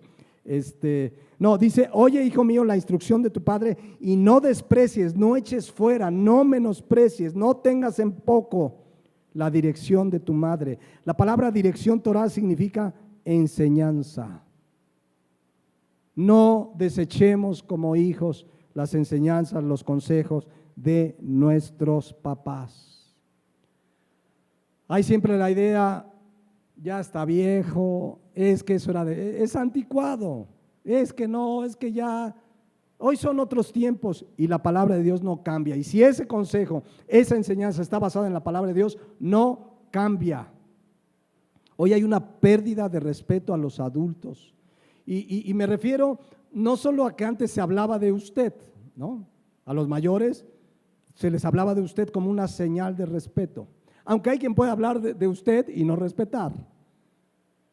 No, dice: oye, hijo mío, la instrucción de tu padre y no desprecies, no eches fuera, no menosprecies, no tengas en poco la dirección de tu madre. La palabra dirección Torah significa enseñanza. No desechemos como hijos las enseñanzas, los consejos de nuestros papás. Hay siempre la idea: ya está viejo, es que eso es anticuado, es que no, es que ya, hoy son otros tiempos y la palabra de Dios no cambia. Y si ese consejo, esa enseñanza está basada en la palabra de Dios, no cambia. Hoy hay una pérdida de respeto a los adultos y me refiero no solo a que antes se hablaba de usted, ¿no? A los mayores se les hablaba de usted como una señal de respeto. Aunque hay quien puede hablar de usted y no respetar,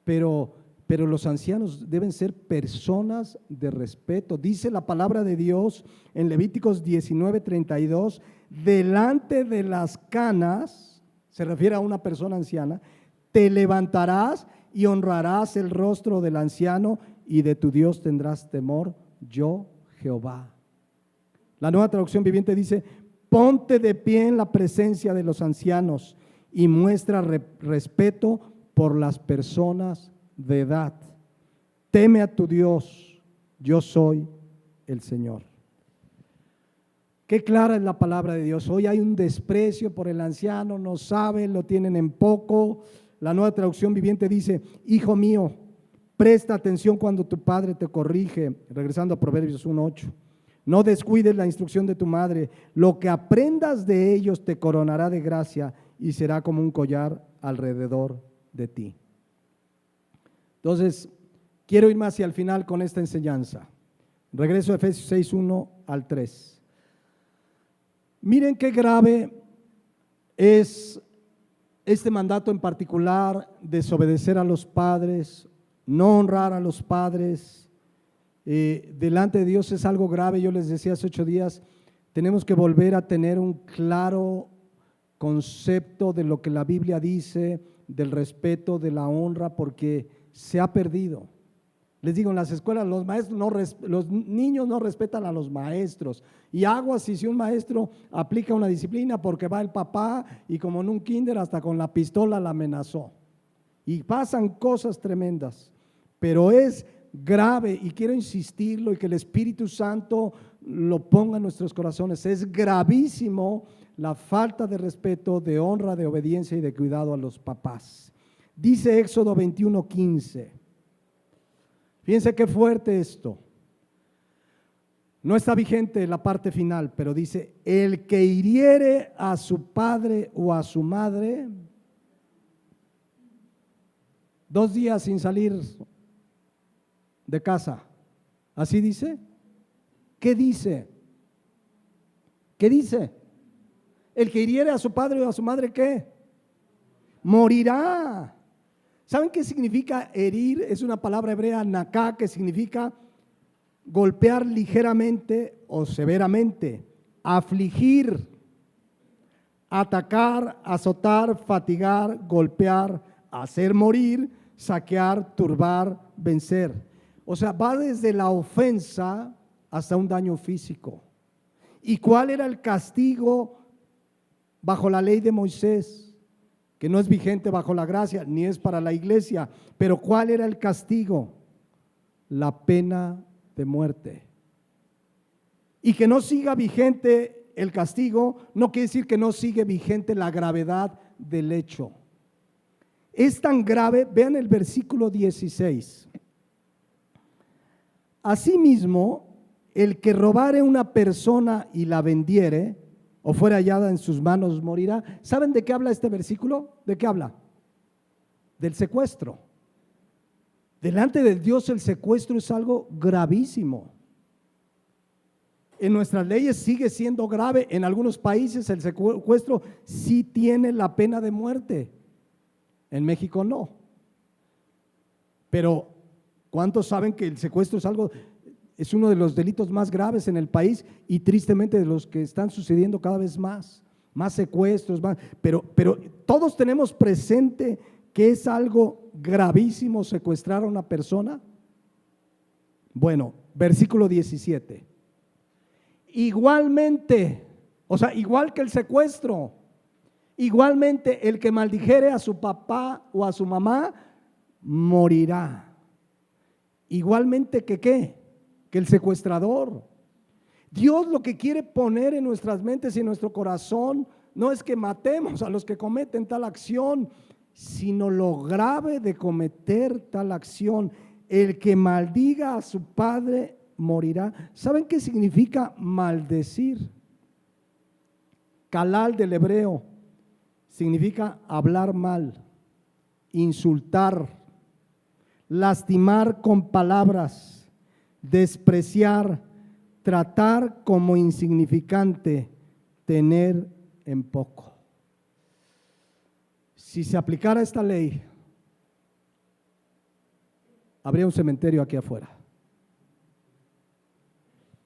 pero los ancianos deben ser personas de respeto. Dice la palabra de Dios en Levíticos 19:32, delante de las canas, se refiere a una persona anciana, te levantarás y honrarás el rostro del anciano y de tu Dios tendrás temor, yo Jehová. La Nueva Traducción Viviente dice: ponte de pie en la presencia de los ancianos y muestra respeto por las personas de edad. Teme a tu Dios, yo soy el Señor. Qué clara es la palabra de Dios. Hoy hay un desprecio por el anciano, no saben, lo tienen en poco. La Nueva Traducción Viviente dice: hijo mío, Presta atención cuando tu padre te corrige, regresando a Proverbios 1:8. No descuides la instrucción de tu madre. Lo que aprendas de ellos te coronará de gracia y será como un collar alrededor de ti. Entonces, quiero irme hacia el final con esta enseñanza. Regreso a Efesios 6:1 al 3. Miren qué grave es este mandato en particular: desobedecer a los padres, no honrar a los padres. Delante de Dios es algo grave. Yo les decía hace 8 días, tenemos que volver a tener un claro concepto de lo que la Biblia dice, del respeto, de la honra, porque se ha perdido. Les digo, en las escuelas los maestros los niños no respetan a los maestros, y aguas si un maestro aplica una disciplina porque va el papá y como en un kinder hasta con la pistola la amenazó, y pasan cosas tremendas. Pero es grave, y quiero insistirlo y que el Espíritu Santo lo ponga en nuestros corazones. Es gravísimo la falta de respeto, de honra, de obediencia y de cuidado a los papás. Dice Éxodo 21:15. Fíjense qué fuerte esto. No está vigente la parte final, pero dice: el que hiriere a su padre o a su madre, 2 días sin salir de casa. ¿Así dice? ¿Qué dice? ¿Qué dice? El que hiriere a su padre o a su madre, ¿qué? Morirá. ¿Saben qué significa herir? Es una palabra hebrea, naká, que significa golpear ligeramente o severamente, afligir, atacar, azotar, fatigar, golpear, hacer morir, saquear, turbar, vencer. O sea, va desde la ofensa hasta un daño físico. ¿Y cuál era el castigo bajo la ley de Moisés? Que no es vigente bajo la gracia, ni es para la iglesia. Pero ¿cuál era el castigo? La pena de muerte. Y que no siga vigente el castigo no quiere decir que no sigue vigente la gravedad del hecho. Es tan grave, vean el versículo 16. Asimismo, el que robare una persona y la vendiere, o fuera hallada en sus manos, morirá. ¿Saben de qué habla este versículo? ¿De qué habla? Del secuestro. Delante de Dios el secuestro es algo gravísimo. En nuestras leyes sigue siendo grave. En algunos países el secuestro sí tiene la pena de muerte. En México no. Pero ¿cuántos saben que el secuestro es uno de los delitos más graves en el país, y tristemente de los que están sucediendo cada vez más secuestros, pero todos tenemos presente que es algo gravísimo secuestrar a una persona? Bueno, versículo 17. Igualmente, o sea, igual que el secuestro, igualmente el que maldijere a su papá o a su mamá morirá. Igualmente que ¿qué? Que el secuestrador. Dios lo que quiere poner en nuestras mentes y en nuestro corazón no es que matemos a los que cometen tal acción, sino lo grave de cometer tal acción. El que maldiga a su padre morirá. ¿Saben qué significa maldecir? Kalal del hebreo significa hablar mal, insultar, lastimar con palabras, despreciar, tratar como insignificante, tener en poco. Si se aplicara esta ley, habría un cementerio aquí afuera.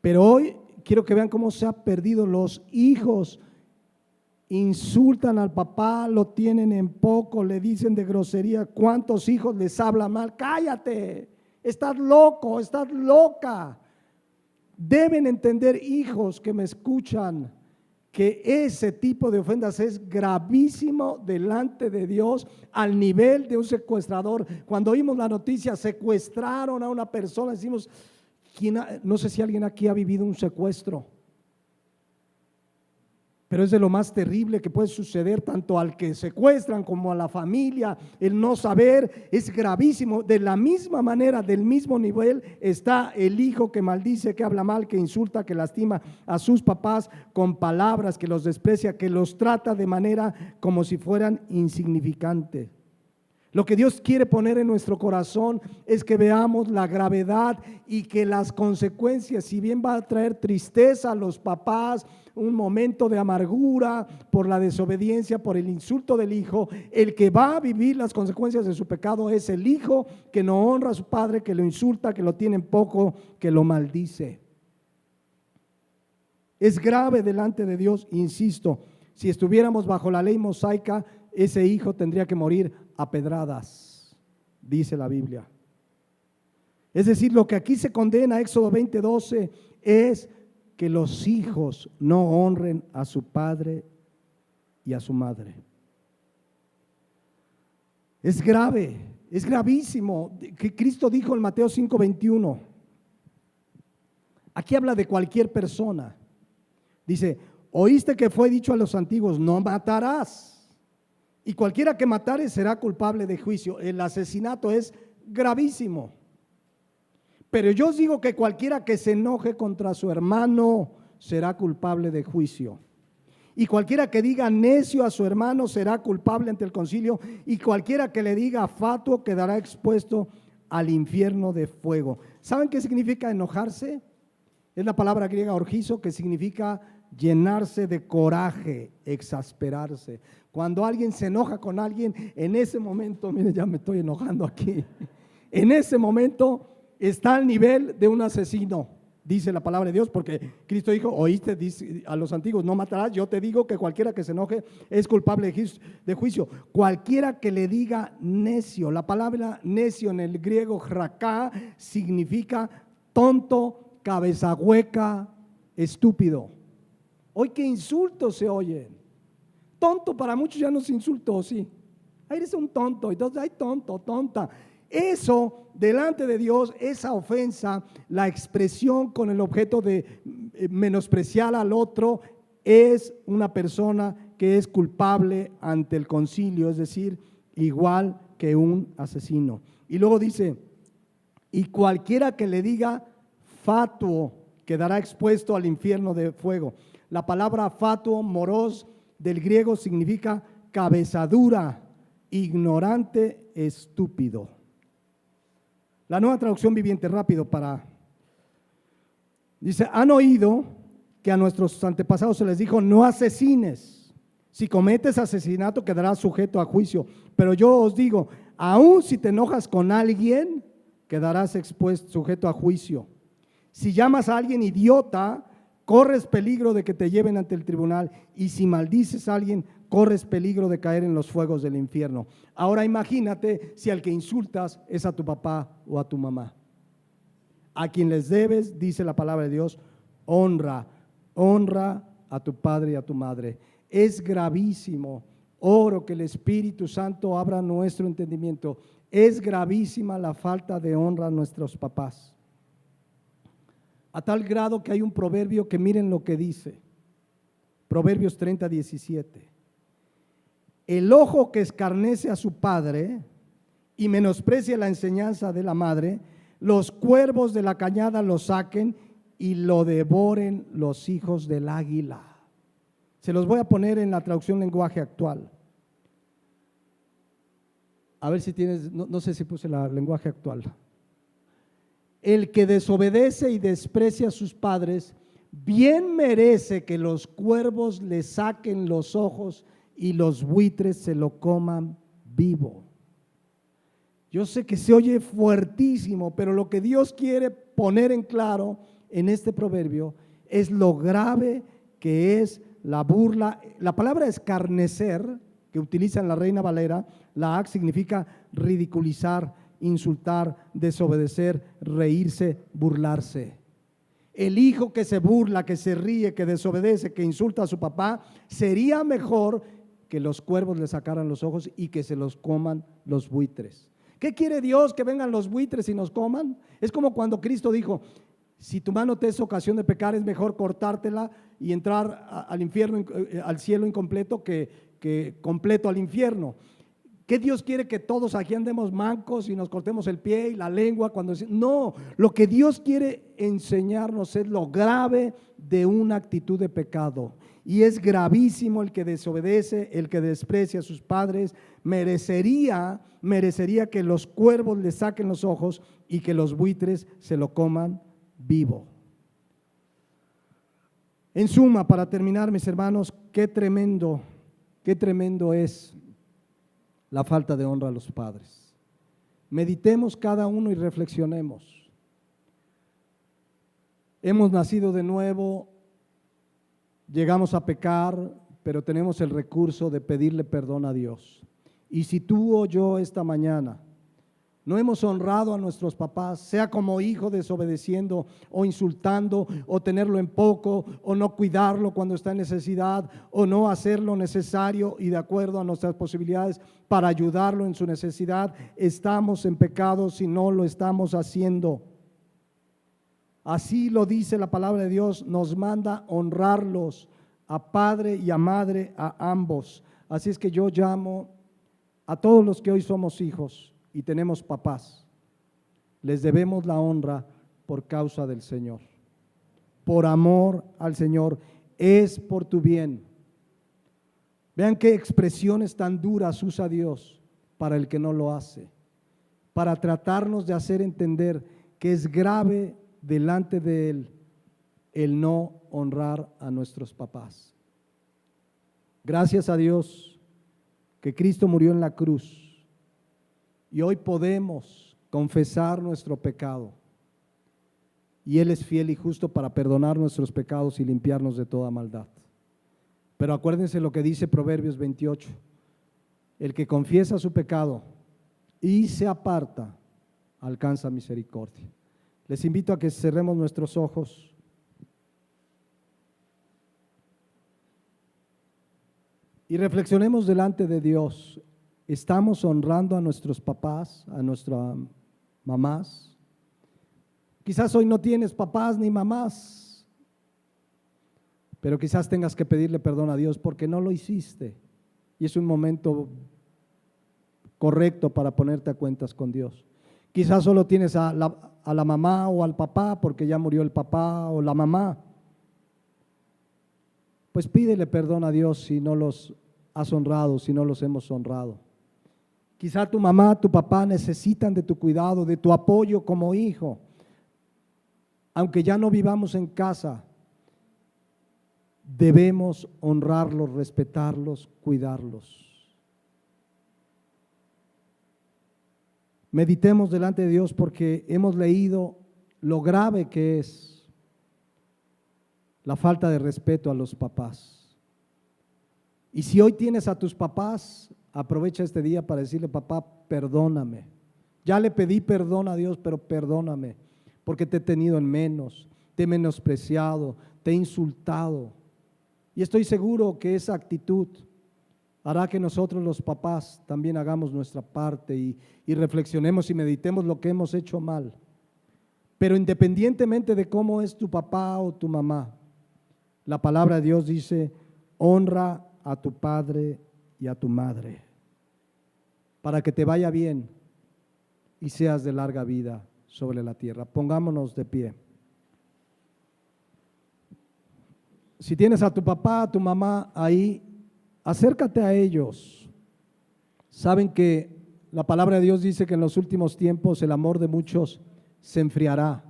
Pero hoy quiero que vean cómo se ha perdido. Los hijos insultan al papá, lo tienen en poco, le dicen de grosería. ¿Cuántos hijos les hablan mal? Cállate, estás loco, estás loca. Deben entender, hijos que me escuchan, que ese tipo de ofensas es gravísimo delante de Dios, al nivel de un secuestrador. Cuando oímos la noticia, secuestraron a una persona, decimos, no sé si alguien aquí ha vivido un secuestro. Pero es de lo más terrible que puede suceder tanto al que secuestran como a la familia. El no saber es gravísimo. De la misma manera, del mismo nivel, está el hijo que maldice, que habla mal, que insulta, que lastima a sus papás con palabras, que los desprecia, que los trata de manera como si fueran insignificantes. Lo que Dios quiere poner en nuestro corazón es que veamos la gravedad y que las consecuencias, si bien va a traer tristeza a los papás, un momento de amargura por la desobediencia, por el insulto del hijo, el que va a vivir las consecuencias de su pecado es el hijo que no honra a su padre, que lo insulta, que lo tiene en poco, que lo maldice. Es grave delante de Dios, insisto, si estuviéramos bajo la ley mosaica, ese hijo tendría que morir a pedradas, dice la Biblia. Es decir, lo que aquí se condena, Éxodo 20:12, es que los hijos no honren a su padre y a su madre. Es grave, es gravísimo. Que Cristo dijo en Mateo 5:21, aquí habla de cualquier persona. Dice, oíste que fue dicho a los antiguos, no matarás. Y cualquiera que matare será culpable de juicio. El asesinato es gravísimo. Pero yo os digo que cualquiera que se enoje contra su hermano será culpable de juicio. Y cualquiera que diga necio a su hermano será culpable ante el concilio. Y cualquiera que le diga fatuo quedará expuesto al infierno de fuego. ¿Saben qué significa enojarse? Es la palabra griega orgizo, que significa llenarse de coraje, exasperarse. Cuando alguien se enoja con alguien, en ese momento, mire, ya me estoy enojando aquí, en ese momento está al nivel de un asesino, dice la palabra de Dios, porque Cristo dijo, oíste dice, a los antiguos, no matarás. Yo te digo que cualquiera que se enoje es culpable de juicio. Cualquiera que le diga necio, la palabra necio en el griego raká significa tonto, cabeza hueca, estúpido. Hoy qué insultos se oyen. Tonto para muchos ya no se insultó, sí. Ahí eres un tonto, entonces hay tonto, tonta. Eso delante de Dios, esa ofensa, la expresión con el objeto de menospreciar al otro, es una persona que es culpable ante el concilio, es decir, igual que un asesino. Y luego dice, y cualquiera que le diga fatuo quedará expuesto al infierno de fuego. La palabra fatuo, moros, del griego significa cabezadura, ignorante, estúpido. La Nueva Traducción Viviente, rápido dice, han oído que a nuestros antepasados se les dijo, no asesines. Si cometes asesinato quedarás sujeto a juicio. Pero yo os digo, aun si te enojas con alguien, quedarás sujeto a juicio. Si llamas a alguien idiota, corres peligro de que te lleven ante el tribunal, y si maldices a alguien, corres peligro de caer en los fuegos del infierno. Ahora imagínate si al que insultas es a tu papá o a tu mamá. A quien les debes, dice la palabra de Dios, honra a tu padre y a tu madre. Es gravísimo. Oro que el Espíritu Santo abra nuestro entendimiento. Es gravísima la falta de honra a nuestros papás. A tal grado que hay un proverbio que miren lo que dice. Proverbios 30:17. El ojo que escarnece a su padre y menosprecia la enseñanza de la madre, los cuervos de la cañada lo saquen y lo devoren los hijos del águila. Se los voy a poner en la traducción lenguaje actual. A ver si tienes, no sé si puse la lenguaje actual. El que desobedece y desprecia a sus padres, bien merece que los cuervos le saquen los ojos y los buitres se lo coman vivo. Yo sé que se oye fuertísimo, pero lo que Dios quiere poner en claro en este proverbio es lo grave que es la burla. La palabra escarnecer, que utiliza en la Reina Valera, la AC significa ridiculizar, insultar, desobedecer, reírse, burlarse. El hijo que se burla, que se ríe, que desobedece, que insulta a su papá, sería mejor que los cuervos le sacaran los ojos y que se los coman los buitres. ¿Qué quiere Dios? ¿Que vengan los buitres y nos coman? Es como cuando Cristo dijo, Si tu mano te es ocasión de pecar, es mejor cortártela y entrar al infierno, al cielo incompleto que completo al infierno. ¿Qué Dios quiere? Que todos aquí andemos mancos y nos cortemos el pie y la lengua cuando... No, lo que Dios quiere enseñarnos es lo grave de una actitud de pecado. Y es gravísimo el que desobedece, el que desprecia a sus padres. Merecería que los cuervos le saquen los ojos y que los buitres se lo coman vivo. En suma, para terminar, mis hermanos, qué tremendo es la falta de honra a los padres. Meditemos cada uno y reflexionemos. Hemos nacido de nuevo, llegamos a pecar, pero tenemos el recurso de pedirle perdón a Dios. Y si tú o yo esta mañana no hemos honrado a nuestros papás, sea como hijo desobedeciendo o insultando o tenerlo en poco o no cuidarlo cuando está en necesidad o no hacer lo necesario y de acuerdo a nuestras posibilidades para ayudarlo en su necesidad, estamos en pecado si no lo estamos haciendo. Así lo dice la palabra de Dios, nos manda honrarlos a padre y a madre, a ambos. Así es que yo llamo a todos los que hoy somos hijos y tenemos papás, les debemos la honra por causa del Señor, por amor al Señor, es por tu bien. Vean qué expresiones tan duras usa Dios para el que no lo hace, para tratarnos de hacer entender que es grave delante de Él el no honrar a nuestros papás. Gracias a Dios que Cristo murió en la cruz. Y hoy podemos confesar nuestro pecado. Y Él es fiel y justo para perdonar nuestros pecados y limpiarnos de toda maldad. Pero acuérdense lo que dice Proverbios 28. El que confiesa su pecado y se aparta, alcanza misericordia. Les invito a que cerremos nuestros ojos. Y reflexionemos delante de Dios. ¿Estamos honrando a nuestros papás, a nuestras mamás? Quizás hoy no tienes papás ni mamás, pero quizás tengas que pedirle perdón a Dios porque no lo hiciste. Y es un momento correcto para ponerte a cuentas con Dios. Quizás solo tienes a la mamá o al papá porque ya murió el papá o la mamá. Pues pídele perdón a Dios si no los has honrado, si no los hemos honrado. Quizá tu mamá, tu papá necesitan de tu cuidado, de tu apoyo como hijo. Aunque ya no vivamos en casa, debemos honrarlos, respetarlos, cuidarlos. Meditemos delante de Dios porque hemos leído lo grave que es la falta de respeto a los papás. Y si hoy tienes a tus papás, aprovecha este día para decirle: papá, perdóname. Ya le pedí perdón a Dios, pero perdóname, porque te he tenido en menos, te he menospreciado, te he insultado. Y estoy seguro que esa actitud hará que nosotros los papás también hagamos nuestra parte y reflexionemos y meditemos lo que hemos hecho mal. Pero independientemente de cómo es tu papá o tu mamá, la palabra de Dios dice: honra a tu padre y a tu madre, para que te vaya bien y seas de larga vida sobre la tierra. Pongámonos de pie. Si tienes a tu papá, a tu mamá ahí, acércate a ellos. Saben que la palabra de Dios dice que en los últimos tiempos el amor de muchos se enfriará,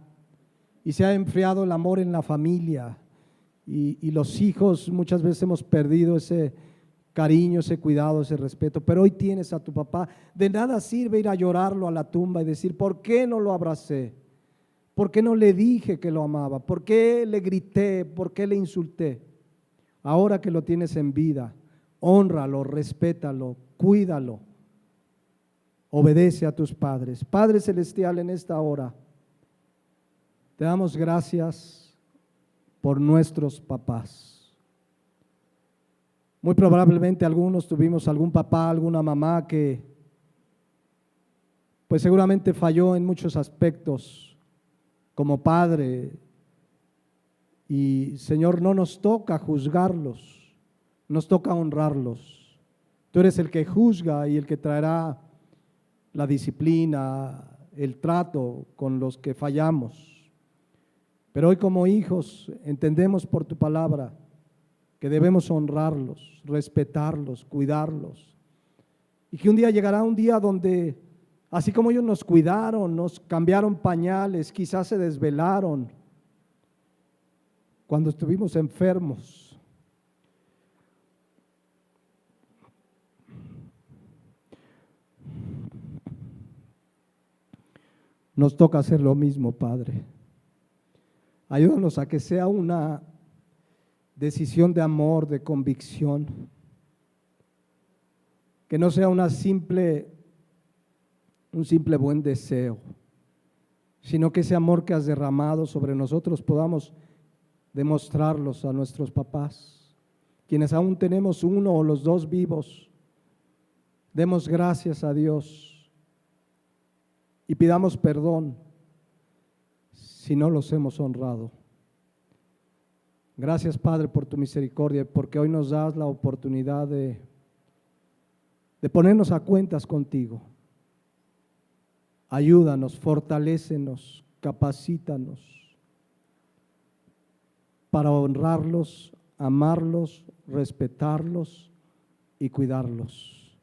y se ha enfriado el amor en la familia, y los hijos muchas veces hemos perdido ese cariño, ese cuidado, ese respeto. Pero hoy tienes a tu papá. De nada sirve ir a llorarlo a la tumba y decir: ¿por qué no lo abracé? ¿Por qué no le dije que lo amaba? ¿Por qué le grité? ¿Por qué le insulté? Ahora que lo tienes en vida, hónralo, respétalo, cuídalo, obedece a tus padres. Padre Celestial, en esta hora te damos gracias por nuestros papás. Muy probablemente algunos tuvimos algún papá, alguna mamá que pues seguramente falló en muchos aspectos, como Padre. Y Señor, no nos toca juzgarlos, nos toca honrarlos. Tú eres el que juzga y el que traerá la disciplina, el trato con los que fallamos. Pero hoy como hijos entendemos por tu palabra que debemos honrarlos, respetarlos, cuidarlos. Y que un día llegará un día donde, así como ellos nos cuidaron, nos cambiaron pañales, quizás se desvelaron cuando estuvimos enfermos. Nos toca hacer lo mismo, Padre. Ayúdanos a que sea una decisión de amor, de convicción, que no sea un simple buen deseo, sino que ese amor que has derramado sobre nosotros podamos demostrarlos a nuestros papás, quienes aún tenemos uno o los dos vivos. Demos gracias a Dios y pidamos perdón si no los hemos honrado. Gracias, Padre, por tu misericordia, porque hoy nos das la oportunidad de ponernos a cuentas contigo. Ayúdanos, fortalécenos, capacítanos para honrarlos, amarlos, respetarlos y cuidarlos.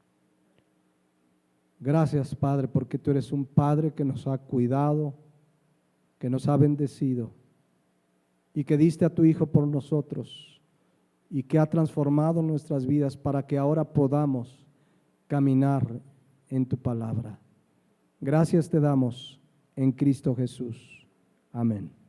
Gracias, Padre, porque tú eres un Padre que nos ha cuidado, que nos ha bendecido y que diste a tu Hijo por nosotros y que ha transformado nuestras vidas para que ahora podamos caminar en tu palabra. Gracias te damos en Cristo Jesús. Amén.